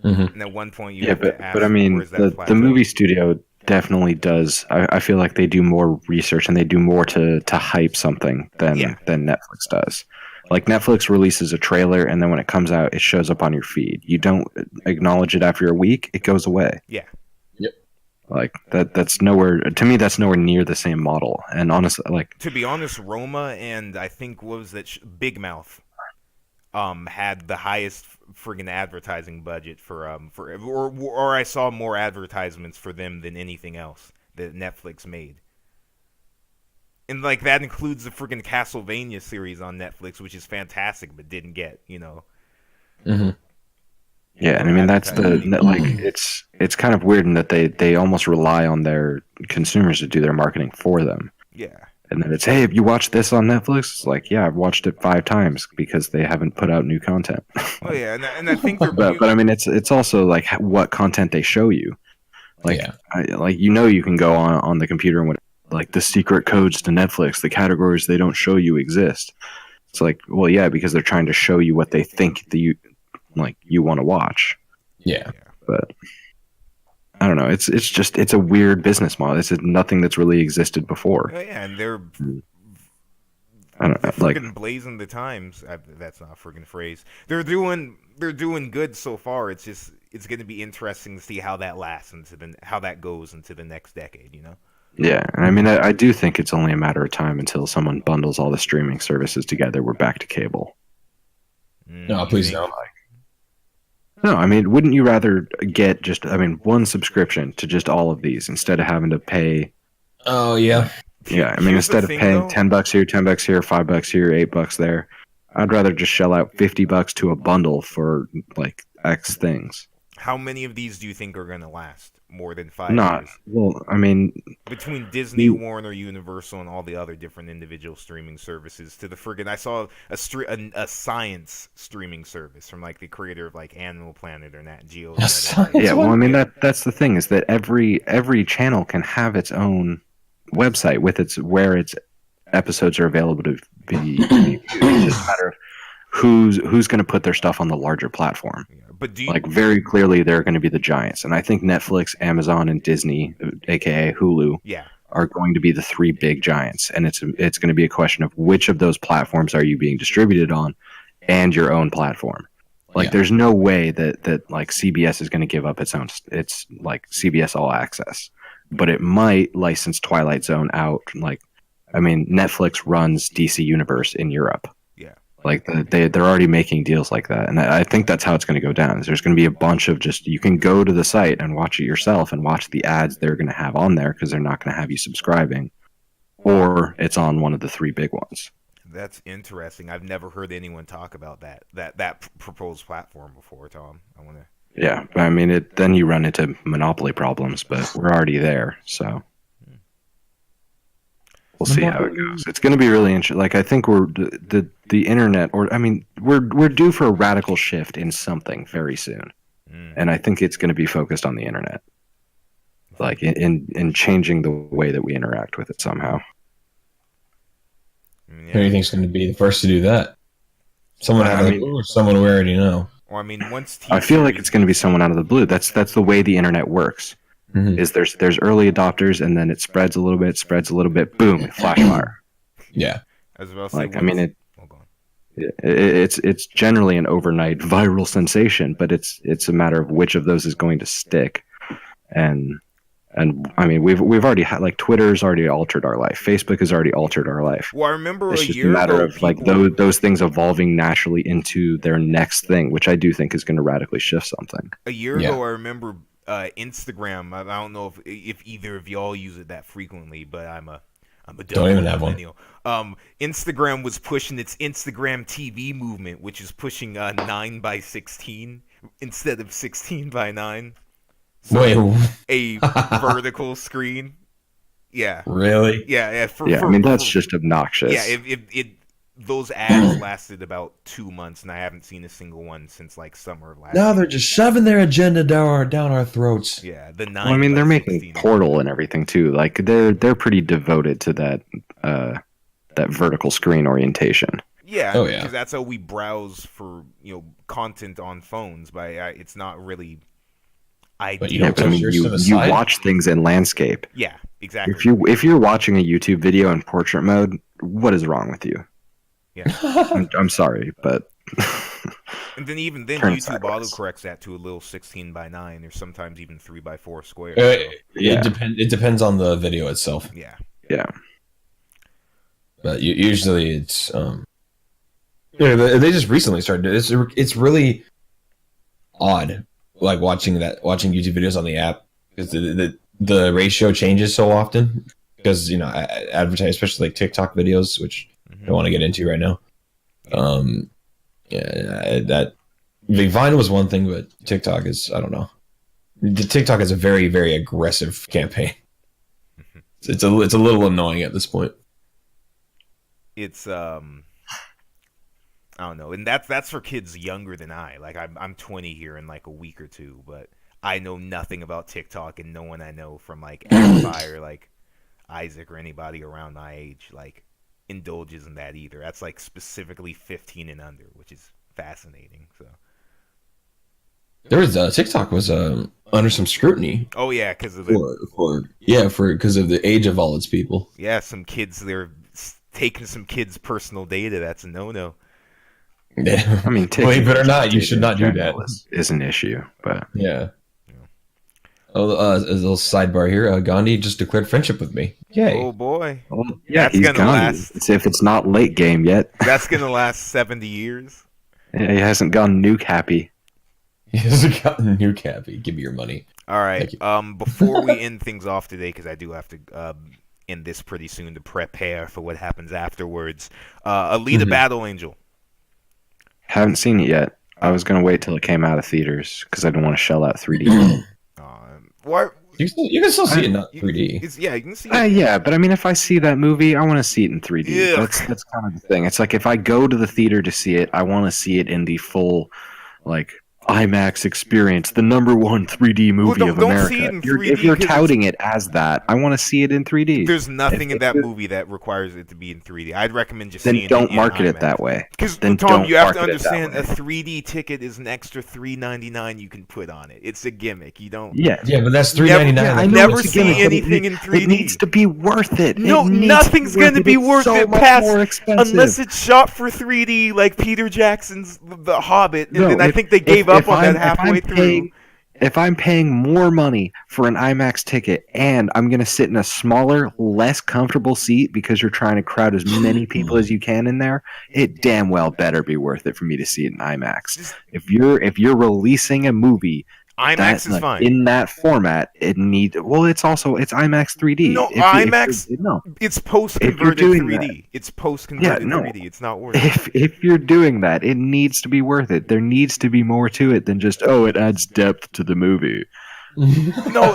Mhm. And at one point, you Yeah, have to but ask, I mean, where's that the plateau? movie studio definitely does. I feel like they do more research and they do more to hype something than Netflix does. Like Netflix releases a trailer and then when it comes out, it shows up on your feed. You don't acknowledge it after a week; it goes away. Yeah. Like that's nowhere to me. That's nowhere near the same model. And honestly, like To be honest, Roma and I think what was that Big Mouth had the highest friggin' advertising budget or I saw more advertisements for them than anything else that Netflix made. And like that includes the friggin' Castlevania series on Netflix, which is fantastic, but didn't get, Mhm. yeah, and I mean that's it's kind of weird in that they almost rely on their consumers to do their marketing for them. Yeah. And then it's, hey, have you watched this on Netflix? It's like, yeah, I've watched it 5 times because they haven't put out new content. Oh yeah, and I think they're but I mean, it's also like what content they show you. Like, Yeah. you can go on the computer and like the secret codes to Netflix, the categories they don't show you exist. It's like, well, yeah, because they're trying to show you what they think that you want to watch. Yeah. But I don't know. It's a weird business model. It's nothing that's really existed before. Oh yeah, and they're I don't know. Like, friggin' blazing the times. That's not a friggin' phrase. They're doing good so far. It's going to be interesting to see how that lasts how that goes into the next decade. yeah, and I mean, I do think it's only a matter of time until someone bundles all the streaming services together. We're back to cable. No, please don't. No, I mean, wouldn't you rather get one subscription to just all of these instead of having to pay? Oh yeah. Yeah, I mean, Here's the instead of thing, paying though. $10 here, $10 here, $5 here, $8 there, I'd rather just shell out $50 to a bundle for like X things. How many of these do you think are going to last more than 5 Not years? well. I mean, Between Disney, Warner, Universal, and all the other different individual streaming services, to the friggin' I saw a science streaming service from like the creator of like Animal Planet or Nat Geo. A science yeah. Well, I one? mean that's the thing is that every channel can have its own website with where its episodes are available to be viewed. It's just a matter of who's going to put their stuff on the larger platform. Yeah, but do you, Like very clearly, they're going to be the giants, and I think Netflix, Amazon, and Disney, aka Hulu, yeah, are going to be the 3 big giants, and it's going to be a question of which of those platforms are you being distributed on, and your own platform. Like, Yeah. there's no way that like CBS is going to give up its like CBS All Access, but it might license Twilight Zone out. Like, I mean, Netflix runs DC Universe in Europe. yeah. Like they're already making deals like that, and I think that's how it's going to go down. Is there's going to be a bunch of you can go to the site and watch it yourself and watch the ads they're going to have on there because they're not going to have you subscribing, or it's on one of the 3 big ones. That's interesting. I've never heard anyone talk about that proposed platform before, Tom. I want to. Yeah, but I mean, then you run into monopoly problems, but we're already there, so we'll see how it goes. It's going to be really interesting. Like, I think we're the internet, or I mean, we're due for a radical shift in something very soon. and I think it's going to be focused on the internet, like in changing the way that we interact with it somehow. Who do you think's going to be the first to do that? Someone out of the blue or someone we already know? Well, I mean, once I feel like it's going to be someone out of the blue. That's the way the internet works. Mhm. Is there's early adopters, and then it spreads a little bit, boom, flash fire. Yeah. as well. Like, I mean, Oh, go on. it's generally an overnight viral sensation, but it's a matter of which of those is going to stick. And I mean, we've already had, like, Twitter's already altered our life. Facebook has already altered our life. Well, I remember It's a just a year matter ago, of, like, people- those things evolving naturally into their next thing, which I do think is going to radically shift something. A year Yeah. ago, I remember Instagram. I don't know if either of y'all use it that frequently, but I'm a Don't even have one. millennial. Instagram was pushing its Instagram TV movement, which is pushing 9:16 instead of 16:9. So Wait, a vertical screen. Yeah, really? yeah. Yeah, I mean, that's just obnoxious. yeah. If those ads lasted about 2 months, and I haven't seen a single one since like summer of last. Now year. they're just shoving their agenda down our throats. Yeah, the 9. Well, I mean, they're making 16. Portal and everything too. Like, they're pretty devoted to that vertical screen orientation. Yeah, Oh, yeah. because that's how we browse for content on phones. But it's not really ideal. But you don't But, I mean, yours you to the you side? watch things in landscape. Yeah, exactly. If you're watching a YouTube video in portrait mode, what is wrong with you? I'm sorry, but And then even then, Turn it YouTube sideways. autocorrects that to a little 16:9 or sometimes even 3:4 square. It depends on the video itself, Yeah. yeah. but usually it's they just recently started. It's really odd, like watching YouTube videos on the app, because the ratio changes so often, because advertise, especially like TikTok videos, which I don't want to get into right now. That Vine was one thing, but TikTok is, I don't know. The TikTok is a very, very aggressive campaign. It's a little annoying at this point. It's I don't know, and that's for kids younger than I. Like I'm 20 here in like a week or two, but I know nothing about TikTok, and no one I know from like Amplify or like Isaac or anybody around my age like indulges in that either. That's like specifically 15 and under, which is fascinating. So There was TikTok was under some scrutiny oh yeah, because of the because of the age of all its people. yeah, some kids they're taking some kids' personal data. That's a no. Yeah. I mean, Believe it or not, you data should not in do general that. is an issue, but Yeah. Oh, a little sidebar here. Gandhi just declared friendship with me. Yay! Oh boy, yeah, That's he's gonna gone. last. It's if it's not late game yet. that's gonna last 70 years. He hasn't gone nuke happy. He hasn't gotten a new cappy. Give me your money. All right. Thank Before we end things off today, because I do have to end this pretty soon to prepare for what happens afterwards. Alita Mhm. Battle Angel. Haven't seen it yet. I was gonna wait till it came out of theaters because I didn't want to shell out 3D. What? You can still see it not 3D. Yeah, you can see. It. Yeah, but I mean, if I see that movie, I want to see it in 3D. Yeah. That's kind of the thing. It's like if I go to the theater to see it, I want to see it in the full, like, IMAX experience, the #1 3D movie don't- of don't America. see it in If you're 3D 'cause touting it as that, I want to see it in 3D. There's nothing If- in that if- movie that requires it to be in 3D. I'd recommend just Then seeing don't it in market it IMAX. that way. Because Then Tom, don't you have to market it that understand way. a 3D ticket is an extra $3.99 you can put on it. It's a gimmick. You don't. Yeah. Yeah, but that's Never- $3.99. yeah, I Like, know never what's the see gimmick? anything in 3D. It needs to be worth it. No, It needs nothing's to be gonna be It's worth so it much past- more expensive. Unless it's shot for 3D like Peter Jackson's The Hobbit, and No, then I if- think they gave up on I'm- that halfway through. If I'm paying more money for an IMAX ticket and I'm going to sit in a smaller, less comfortable seat because you're trying to crowd as many people as you can in there, it damn well better be worth it for me to see it in IMAX. If you're releasing a movie IMAX is like, fine. in that format, it's IMAX 3D. No, If you- IMAX- no. It's post If you're converted doing 3D. It's post converted Yeah, no. 3D. It's not worth it. If you're doing that, it needs to be worth it. There needs to be more to it than just it adds depth to the movie. No,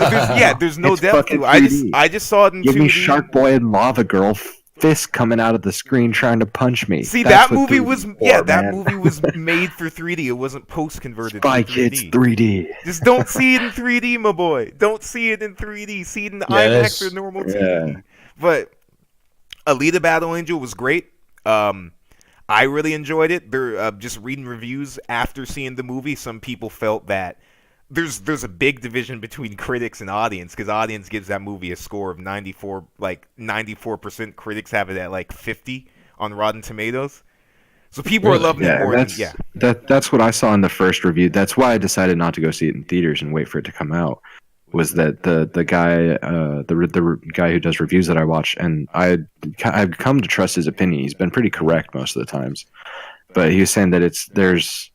there's no It's depth fucking to it. 3D. I just saw it in Give 2D. me Shark Boy and Lava Girl fist coming out of the screen trying to punch me. See, That's that what movie 3D was for, yeah, that man. movie was made for 3D. It wasn't post converted for Spy Kids 3D. 3D. Just don't see it in 3D, my boy. Don't see it in 3D. See it in Yes. IMAX or normal Yeah. TV. But Alita Battle Angel was great. I really enjoyed it. There, just reading reviews after seeing the movie, some people felt that there's a big division between critics and audience, because audience gives that movie a score of 94, like 94%. Critics have it at like 50 on Rotten Tomatoes. So people are Really? loving it Yeah, more than that's what I saw in the first review. That's why I decided not to go see it in theaters and wait for it to come out. Was that the guy the guy who does reviews that I watch, and I've come to trust his opinion. He's been pretty correct most of the times, but he was saying that there's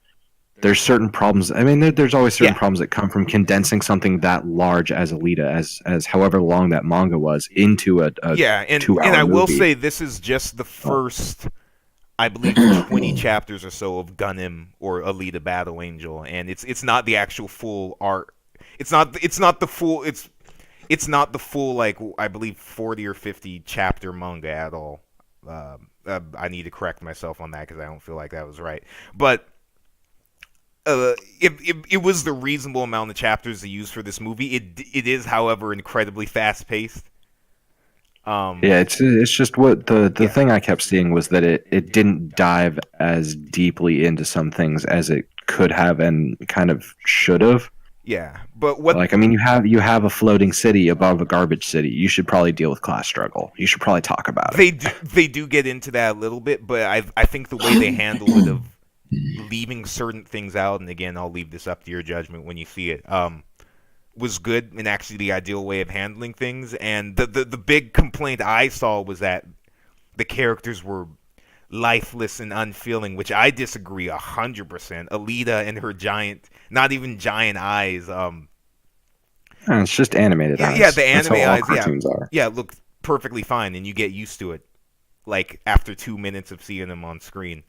certain problems. I mean, there's always certain Yeah. problems that come from condensing something that large as Alita, as however long that manga was, into a Yeah, and 2-hour I will movie. say this is just the first, I believe, 20 chapters or so of Gundam or Alita Battle Angel, and it's not the actual full art. It's not the full like, I believe, 40 or 50 chapter manga at all. I need to correct myself on that because I don't feel like that was right. But it was the reasonable amount of chapters to use for this movie. It is, however, incredibly fast paced. Yeah, it's just what the Yeah. thing I kept seeing was that it didn't dive as deeply into some things as it could have and kind of should have. Yeah, but what Like, I mean, you have a floating city above a garbage city. You should probably deal with class struggle. You should probably talk about it. they do get into that a little bit, but I think the way they handle it of leaving certain things out, and again, I'll leave this up to your judgment when you see it, was good and actually the ideal way of handling things. And the big complaint I saw was that the characters were lifeless and unfeeling, which I disagree 100%. Alita and her giant, not even giant eyes, And it's just animated eyes. yeah, the That's how anime all eyes, yeah. cartoons are. yeah, look perfectly fine, and you get used to it, like after 2 minutes of seeing them on screen.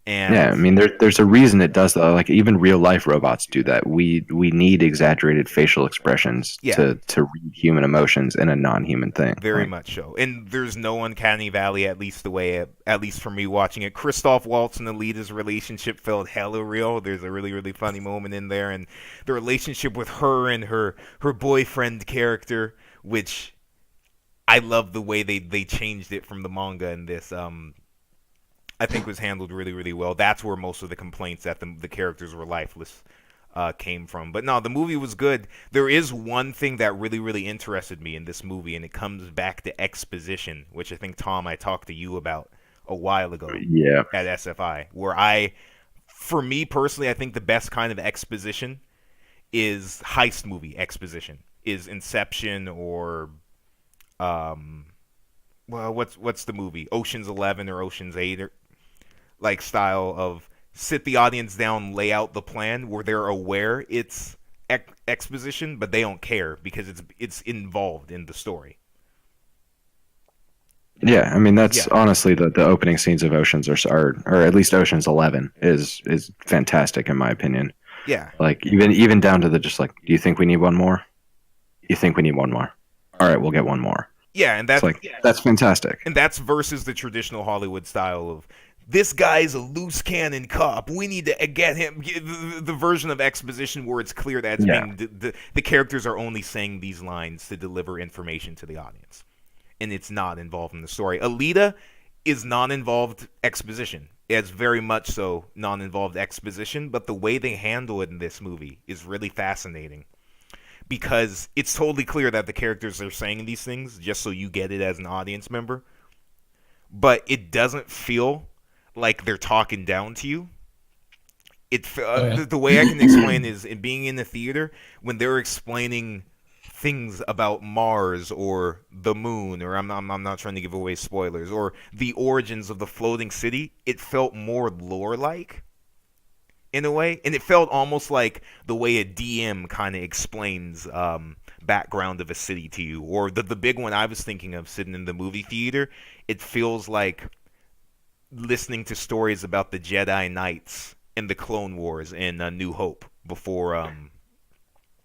And Yeah, I mean, there's a reason it does that. Like, even real life robots do that. We need exaggerated facial expressions Yeah. to read human emotions in a non-human thing. very Like, much so. And there's no uncanny valley, at least at least for me watching it. Christoph Waltz and Alita's relationship felt hella real. There's a really, really funny moment in there, and the relationship with her and her boyfriend character, which I love the way they changed it from the manga in this. I think was handled really, really well. That's where most of the complaints that the characters were lifeless came from. But no, the movie was good. There is one thing that really, really interested me in this movie, and it comes back to exposition, which I think, Tom, I talked to you about a while ago yeah, at SFI, where for me personally, I think the best kind of exposition is heist movie exposition, is Inception or well, what's the movie? Ocean's 11 or Ocean's 8 or like style of sit the audience down, lay out the plan where they're aware it's exposition, but they don't care because it's involved in the story. yeah. I mean, that's Yeah. honestly the opening scenes of Oceans or at least Ocean's 11 is fantastic in my opinion. Yeah. Like, even down to the just like, do you think we need one more? You think we need one more? All right, we'll get one more. Yeah, and It's like, that's fantastic. and that's versus the traditional Hollywood style of this guy's a loose cannon cop. We need to get him. The version of exposition where it's clear that it's Yeah. being the characters are only saying these lines to deliver information to the audience, and it's not involved in the story. Alita is non-involved exposition. It's very much so non-involved exposition, but the way they handle it in this movie is really fascinating because it's totally clear that the characters are saying these things just so you get it as an audience member, but it doesn't feel like they're talking down to you. Yeah. The way I can explain is in being in the theater when they're explaining things about Mars or the moon, or I'm not trying to give away spoilers, or the origins of the floating city. It felt more lore-like in a way, and it felt almost like the way a DM kind of explains background of a city to you, or the big one I was thinking of sitting in the movie theater. It feels like listening to stories about the Jedi Knights and the Clone Wars and New Hope before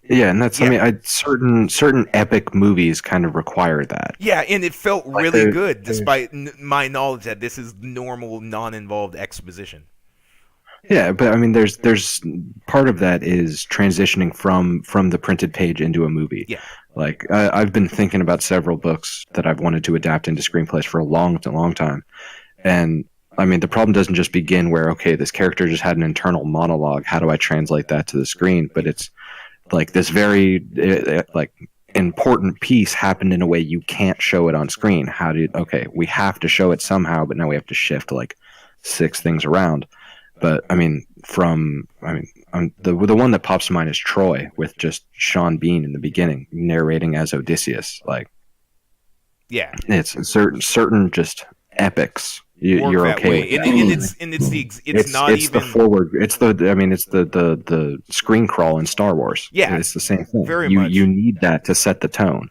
Yeah, and that's Yeah. I mean, certain epic movies kind of require that. Yeah, and it felt Like really the- good, despite my knowledge that this is normal, non-involved exposition. Yeah, but I mean, there's part of that is transitioning from the printed page into a movie. Yeah. Like I've been thinking about several books that I've wanted to adapt into screenplays for a long time, and I mean, the problem doesn't just begin where okay, this character just had an internal monologue. How do I translate that to the screen? But it's like this very like important piece happened in a way you can't show it on screen. We have to show it somehow, but now we have to shift like 6 things around. But I mean, the one that pops to mind is Troy with just Sean Bean in the beginning narrating as Odysseus. Like, Yeah, it's certain just epics. You're that okay way. with that. It's not it's even the forward. It's the screen crawl in Star Wars. Yeah, it's the same thing. very you much. you need that to set the tone,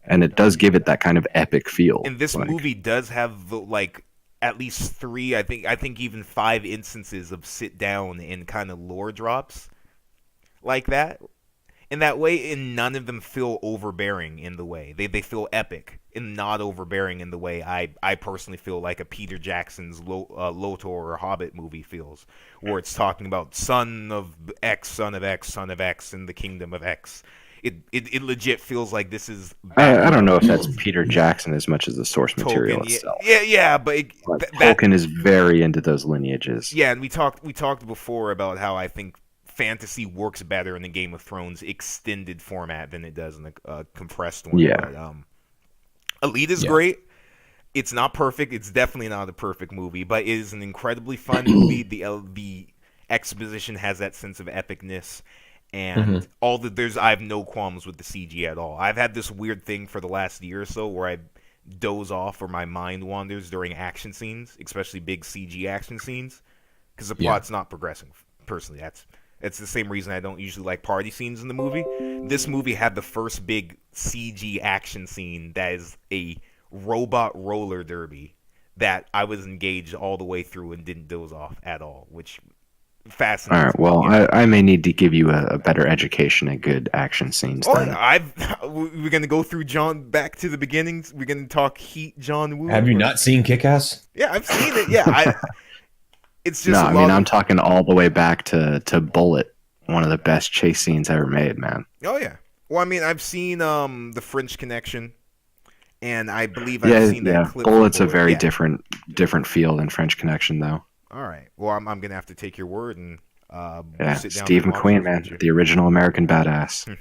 and it does give it that kind of epic feel. And this Like, movie does have like at least 3, I think even 5 instances of sit down and kind of lore drops like that. In that way, and none of them feel overbearing in the way. They feel epic and not overbearing in the way I personally feel like a Peter Jackson's Lotor or Hobbit movie feels, where it's talking about son of X, son of X, son of X, in the kingdom of X. It legit feels like this is I don't know if that's Peter Jackson as much as the source material Tolkien. itself. Yeah, but Like, Tolkien is very into those lineages. yeah, and we talked before about how I think fantasy works better in the Game of Thrones extended format than it does in the compressed one. Yeah. But, Elite is Yeah. great. It's not perfect. It's definitely not a perfect movie, but it is an incredibly fun movie. The exposition has that sense of epicness, and I have no qualms with the CG at all. I've had this weird thing for the last year or so where I doze off or my mind wanders during action scenes, especially big CG action scenes, because the plot's not progressing. Personally, it's the same reason I don't usually like party scenes in the movie. This movie had the first big CG action scene that is a robot roller derby that I was engaged all the way through and didn't doze off at all, which fascinates All right. me. Well, Yeah. I may need to give you a better education at good action scenes. Oh, Then. we're gonna go through John back to the beginnings. We're gonna talk Heat, John Woo. Have you not seen Kick-Ass? Yeah, I've seen it. Yeah, it's just No, a I lot mean of- I'm talking all the way back to Bullet, one of the best chase scenes ever made, man. Oh yeah. Well, I mean, I've seen the French Connection, and I believe I've seen that clip. from Bullet's a Bullet. very Yeah. different feel than French Connection, though. All right. Well, I'm gonna have to take your word and Yeah, sit down. Steve and watch McQueen, those man, with you. the original American badass.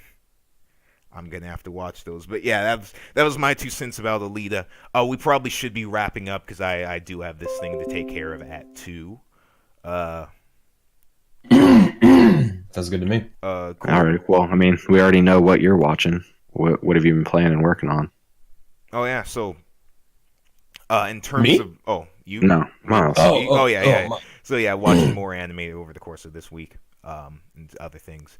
I'm gonna have to watch those. But yeah, that was my 2 cents about Alita. We probably should be wrapping up because I do have this thing to take care of at 2. Sounds good to me. Cool. All right. Well, I mean, we already know what you're watching. What have you been playing and working on? Oh yeah. So, in terms Me? of you No, Miles. yeah. my- So yeah, watching more anime over the course of this week, and other things.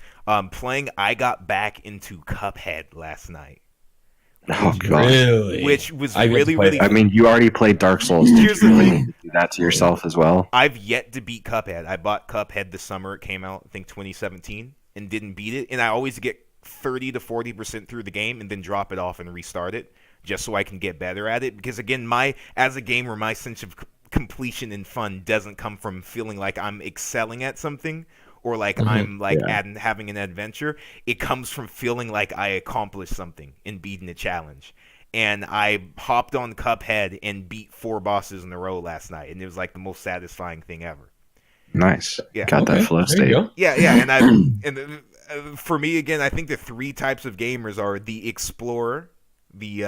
Playing. I got back into Cuphead last night, Oh god. Really? which was I get to really play really. I mean, you already played Dark Souls. Did Here's you the really thing. need to do that to yourself as well? I've yet to beat Cuphead. I bought Cuphead the summer it came out, I think 2017, and didn't beat it. And I always get 30 to 40% through the game and then drop it off and restart it just so I can get better at it. Because again, as a gamer, my sense of completion and fun doesn't come from feeling like I'm excelling at something or like I'm like having an adventure. It comes from feeling like I accomplished something and beating a challenge. And I hopped on Cuphead and beat 4 bosses in a row last night, and it was like the most satisfying thing ever. Nice. Yeah. Got that flow there you state. go. Yeah, and for me again, I think the 3 types of gamers are the explorer, the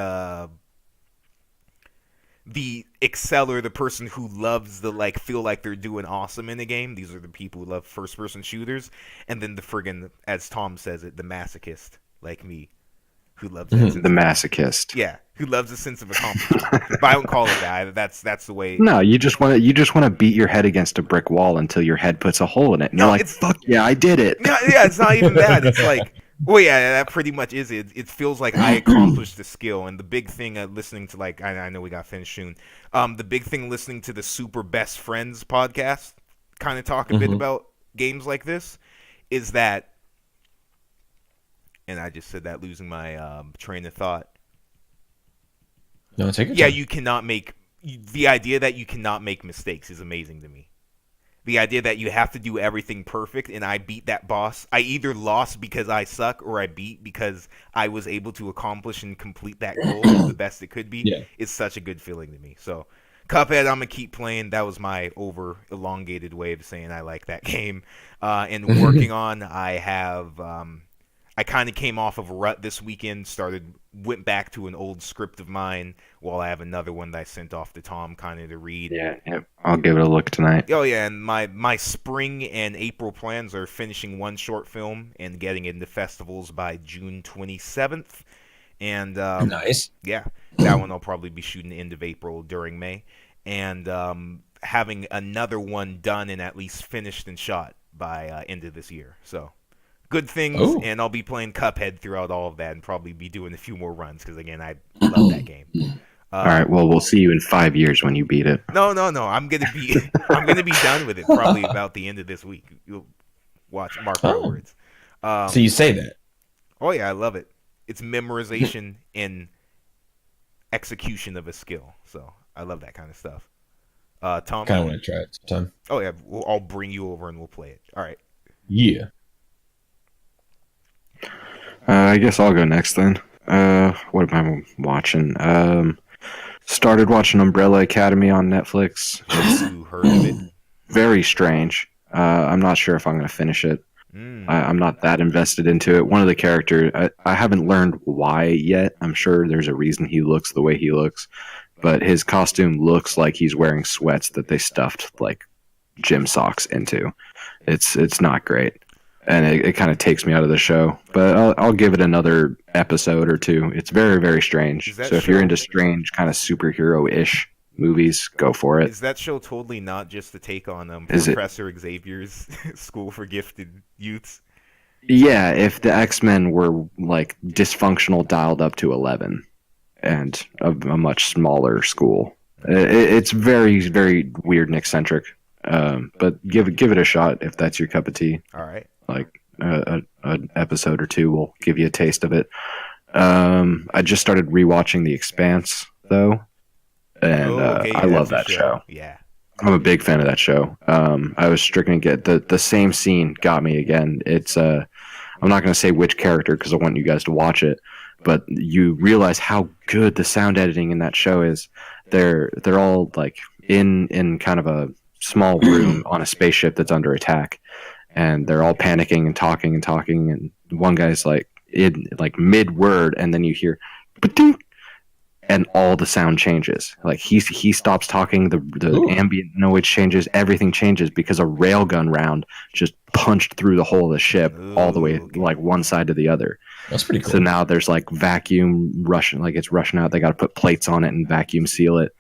exceller, the person who loves the feel like they're doing awesome in a game. These are the people who love first-person shooters, and then the friggin', as Tom says it, the masochist like me, who loves that sense The masochist. yeah, who loves a sense of accomplishment. But I don't call it that. That's the way. No, you just want to beat your head against a brick wall until your head puts a hole in it, and No, you're like, it's- "Fuck yeah, I did it!" Yeah, it's not even that. It's like, well, yeah, that pretty much is it. It feels like I accomplished the skill. And the big thing listening to I know we got finished soon. The big thing listening to the Super Best Friends podcast, kind of talk a bit about games like this, is that And I just said that losing my train of thought. No, take your Yeah, time. you cannot make the idea that you cannot make mistakes is amazing to me. The idea that you have to do everything perfect, and I beat that boss. I either lost because I suck, or I beat because I was able to accomplish and complete that goal the best it could be. Yeah. Is such a good feeling to me. So, Cuphead, I'm gonna keep playing. That was my over elongated way of saying I like that game. And working on, I have. I kind of came off of a rut this weekend. Went back to an old script of mine. While I have another one that I sent off to Tom, kind of to read. Yeah, I'll give it a look tonight. Oh yeah, and my spring and April plans are finishing one short film and getting it into festivals by June 27th. And Nice. yeah, that one I'll probably be shooting end of April during May, and having another one done and at least finished and shot by end of this year. So good things, Oh. and I'll be playing Cuphead throughout all of that, and probably be doing a few more runs because again, I love that game. All right. Well, we'll see you in 5 years when you beat it. No. I'm gonna be done with it probably about the end of this week. You'll mark my Oh. words. So you say that. Oh yeah, I love it. It's memorization and execution of a skill. So I love that kind of stuff. Tom. Kind of want to try it sometime. Oh yeah, I'll bring you over and we'll play it. All right. Yeah. I guess I'll go next then. What am I watching? Started watching Umbrella Academy on Netflix. You heard of it? Very strange. I'm not sure if I'm going to finish it. Mm. I'm not that invested into it. One of the characters, I haven't learned why yet. I'm sure there's a reason he looks the way he looks, but his costume looks like he's wearing sweats that they stuffed like gym socks into. It's not great, and it kind of takes me out of the show. But I'll give it another episode or two. It's very, very strange. Is that So if you're show- into strange kind of superhero-ish movies, go for it. Is that show totally not just a take on Is it- Professor Xavier's School for Gifted Youths? Yeah, if the X-Men were like dysfunctional dialed up to 11 and a much smaller school. It's very, very weird and eccentric. But give it a shot if that's your cup of tea. All right. Like an episode or two will give you a taste of it. I just started rewatching The Expanse though, and Okay, I yeah, love that's that a show. Yeah. I'm a big fan of that show. I was stricken to get the same scene got me again. It's I'm not going to say which character because I want you guys to watch it, but you realize how good the sound editing in that show is. They're all like in kind of a small room on a spaceship that's under attack, and they're all panicking and talking, and one guy's like in like mid word, and then you hear "Ba-ding," and all the sound changes. Like he stops talking, the Ooh. ambient noise changes, everything changes because a railgun round just punched through the whole of the ship all the way Ooh, okay. like one side to the other. That's pretty cool. So now there's like vacuum rushing, like it's rushing out. They got to put plates on it and vacuum seal it.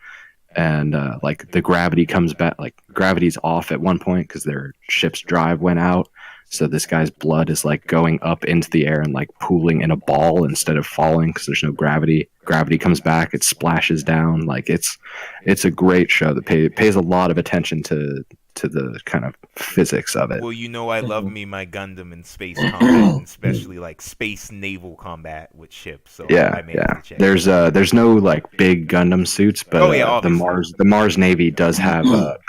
And like the gravity comes back, like gravity's off at one point because their ship's drive went out. So this guy's blood is like going up into the air and like pooling in a ball instead of falling because there's no gravity. Gravity comes back, it splashes down. Like it's a great show that pays a lot of attention to the kind of physics of it. Well, you know I love me my Gundam in space combat, and especially like space naval combat with ships. So I may have to check. There's no like big Gundam suits, but Oh, yeah, the obviously. Mars Navy does have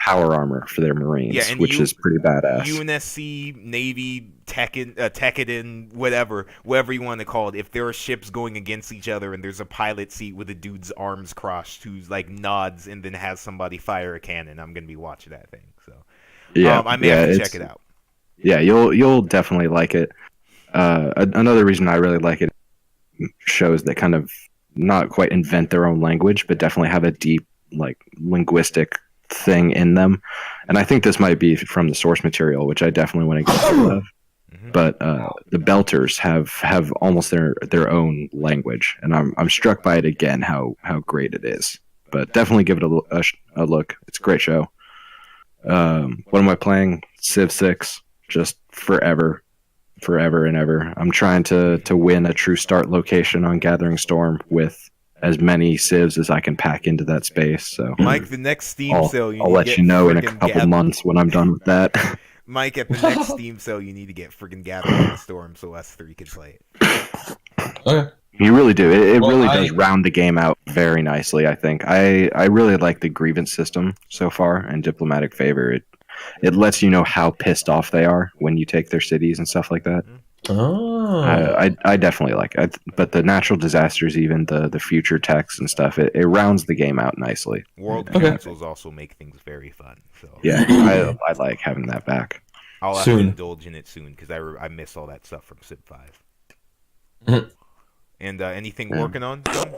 power armor for their Marines, Yeah, and which is pretty badass. UNSC, Navy, Tekiden, whatever you want to call it. If there are ships going against each other and there's a pilot seat with a dude's arms crossed who's like nods and then has somebody fire a cannon, I'm gonna be watching that thing. So I may have to check it out. Yeah, you'll definitely like it. Another reason I really like it, shows that kind of not quite invent their own language, but definitely have a deep like linguistic thing in them. And I think this might be from the source material, which I definitely want to get through of. Mhm. But the Belters have almost their own language, and I'm struck by it again how great it is. But definitely give it a look. It's a great show. What am I playing? Civ 6, just forever and ever. I'm trying to win a true start location on Gathering Storm with as many civs as I can pack into that space. So Mike, the next Steam sale, I'll need to let get you know in a friggin' couple months when I'm done with that. Mike, at the next Steam sale, you need to get friggin' Gathering Storm so us three can play it. Okay. You really do. It Well, really I- does round the game out very nicely, I think. I really like the grievance system so far and diplomatic favor. It lets you know how pissed off they are when you take their cities and stuff like that. Oh. I definitely like it. But the natural disasters, even the future techs and stuff, it rounds the game out nicely. World Okay. councils also make things very fun. So Yeah, I like having that back. I'll have Soon. to indulge in it soon because I miss all that stuff from Civ 5. Mhm. And anything Yeah. working on? John?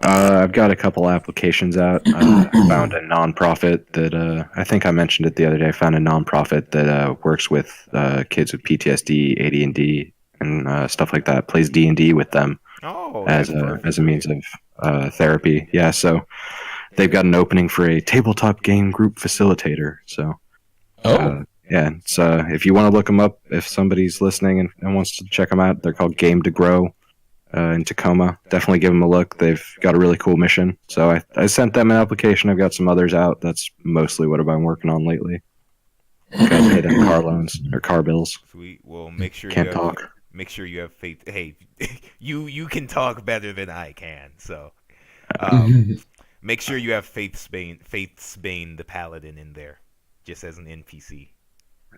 I've got a couple applications out. I found a nonprofit that I think I mentioned it the other day. I found a nonprofit that works with kids with PTSD, AD&D, and stuff like that. Plays D&D with them Oh, as that's a perfect. as a means of therapy. Yeah, so they've got an opening for a tabletop game group facilitator. So yeah, so if you want to look them up, if somebody's listening and wants to check them out, they're called Game to Grow. In Tacoma, definitely give them a look. They've got a really cool mission. So I sent them an application. I've got some others out. That's mostly what I've been working on lately. Got to pay them car loans or car bills. Sweet. Well, make sure Can't you have, talk. make sure you have faith. Hey, you can talk better than I can. So make sure you have Faith Spain, the paladin, in there, just as an NPC.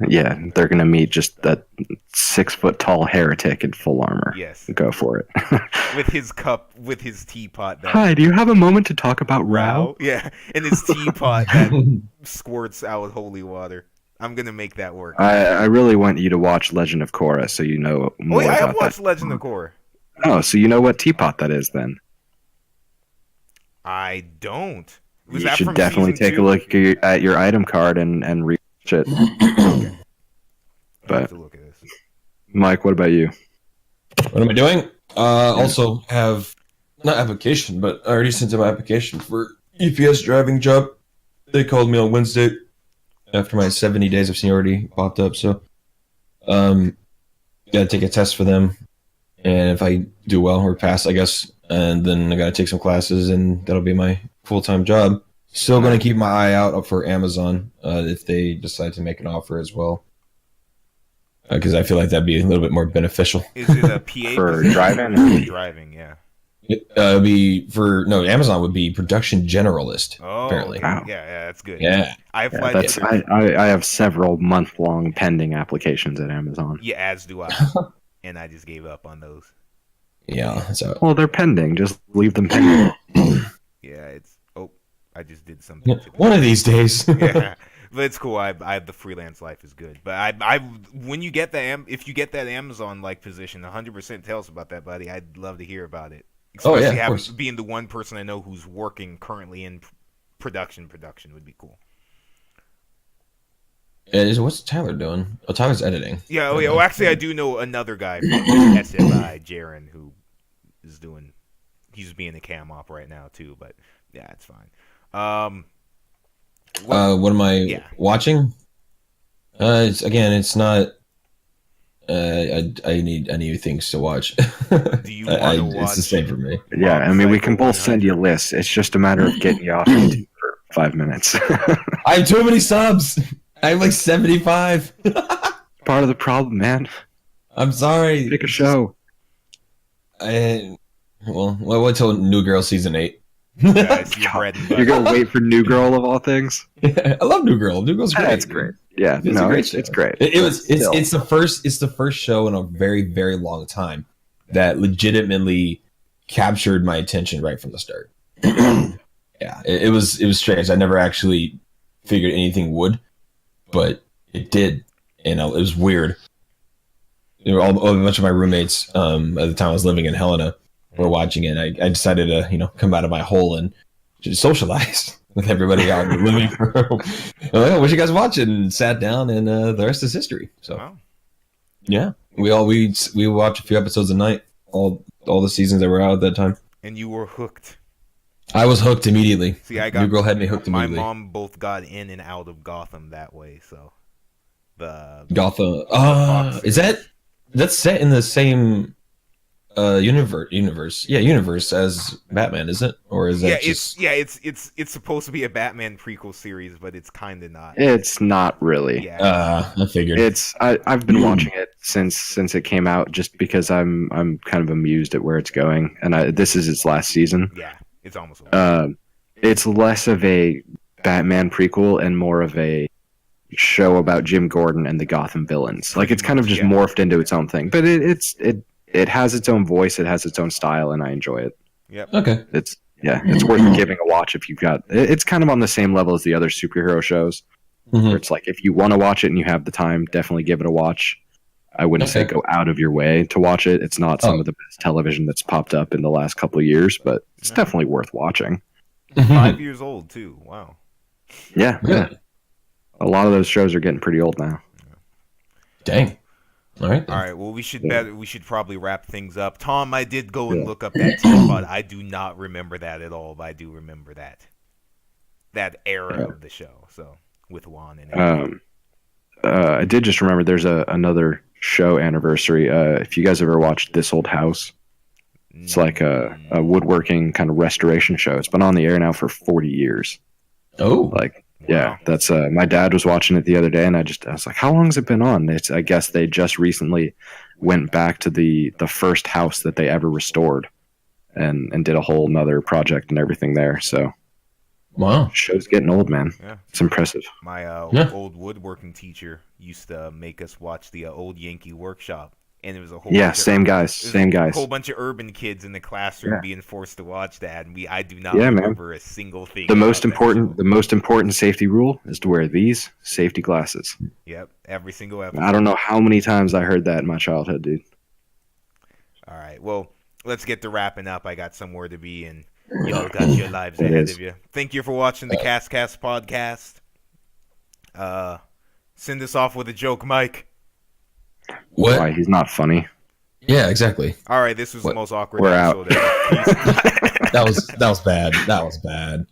Yeah, they're gonna meet just that 6 foot tall heretic in full armor. Yes, Go for it. with his cup, with his teapot. That Hi, do you have a moment to talk about Rao? Yeah, and his teapot that squirts out holy water. I'm gonna make that work. I really want you to watch Legend of Korra so you know Oh, more wait, I have about watched that. Legend of Korra. Oh, so you know what teapot that is then? I don't. Was You that should from definitely season take two? a look at your item card and research it. I But- have to look at this. Mike, what about you? What am I doing? Also have not application, but I already sent in my application for EPS driving job. They called me on Wednesday after my 70 days of seniority popped up. So, gotta take a test for them, and if I do well or pass, I guess, and then I gotta take some classes, and that'll be my full-time job. Still gonna keep my eye out up for Amazon if they decide to make an offer as well. Because I feel like that'd be a little bit more beneficial. Is it a PA For position? driving? Driving, yeah. It'd be for no Amazon would be production generalist. Oh, Apparently. okay. Wow. Yeah, that's good. Yeah, I Yeah, applied that's to I have several month-long pending applications at Amazon. yeah, as do I, and I just gave up on those. yeah. So Well, they're pending. Just leave them pending. Yeah, it's I just did something. to one of these days. yeah, but it's cool. I the freelance life is good, but I when you get if you get that Amazon like position, 100% tell us about that, buddy. I'd love to hear about it. Oh, yeah, Especially of course. being the one person I know who's working currently in production would be cool. What's Tyler doing? Oh, Tyler's editing. Yeah, oh yeah. Well, actually, I do know another guy from SFI, Jaren, who is he's being a cam op right now too. But yeah, it's fine. What am I Yeah. watching? It's not. I need things to watch. Do you wanna It's the watch- same for me. Yeah, I mean, we can Cycle both send you 100. lists. It's just a matter of getting you off YouTube for 5 minutes. I have too many subs. I have like 75. Part of the problem, man. I'm sorry. Pick a show. Well, wait till New Girl season 8. Yeah, it's your bread and You're butter. gonna wait for New Girl of all things. I love New Girl. New Girl's great. That's great. Yeah, It's a no, great it's, show. it's great. It's Still. it's the first show in a very, very long time that legitimately captured my attention right from the start. Yeah, it was strange. I never actually figured anything would, but it did, and it was weird. There were a bunch of my roommates at the time I was living in Helena were watching it. I decided to come out of my hole and just socialize with everybody out in the living room. I'm like, oh, what you guys watching? And sat down, and the rest is history. So Wow. yeah, we watched a few episodes a night, all the seasons that were out at that time. And you were hooked. I was hooked immediately. See, I New got Girl had me hooked my immediately. mom both got in and out of Gotham that way. So the Gotham. Fox Is that's set in the same universe as Batman, is it? Or is that just it's supposed to be a Batman prequel series, but it's kind of not. It's not really. Yeah. I figured. I've been watching it since it came out, just because I'm kind of amused at where it's going, and this is its last season. Yeah, it's almost over. It's less of a Batman prequel and more of a show about Jim Gordon and the Gotham villains. Like, it's kind of just morphed into its own thing, but it has its own voice, it has its own style, and I enjoy it. Yep. Okay. It's worth giving a watch if you've got. It's kind of on the same level as the other superhero shows, where it's like, if you want to watch it and you have the time, definitely give it a watch. I wouldn't say go out of your way to watch it. It's not some of the best television that's popped up in the last couple of years, but it's definitely worth watching. 5 years old too. Wow. Yeah. A lot of those shows are getting pretty old now. Dang. All right. Well, we should probably wrap things up. Tom, I did go and look up that teapot. I do not remember that at all, but I do remember that era of the show. So with Juan and everything. I did just remember there's another show anniversary. If you guys ever watched This Old House, it's like a woodworking kind of restoration show. It's been on the air now for 40 years. Oh, Yeah, that's my dad was watching it the other day, and I was like, how long has it been on? I guess they just recently went back to the first house that they ever restored, and did a whole nother project and everything there. So, wow, show's getting old, man. Yeah. It's impressive. My old woodworking teacher used to make us watch the old Yankee Workshop. And it was a whole same guys. A whole bunch of urban kids in the classroom being forced to watch that, and I do not remember a single thing. The most important safety rule is to wear these safety glasses. Yep, every single episode. I don't know how many times I heard that in my childhood, dude. All right, well, let's get to wrapping up. I got somewhere to be, and y'all got your lives ahead of you. Thank you for watching the Cast podcast. Send us off with a joke, Mike. What? Why, he's not funny. Yeah, exactly. All right, this was the most awkward We're episode ever. That was bad. That was bad.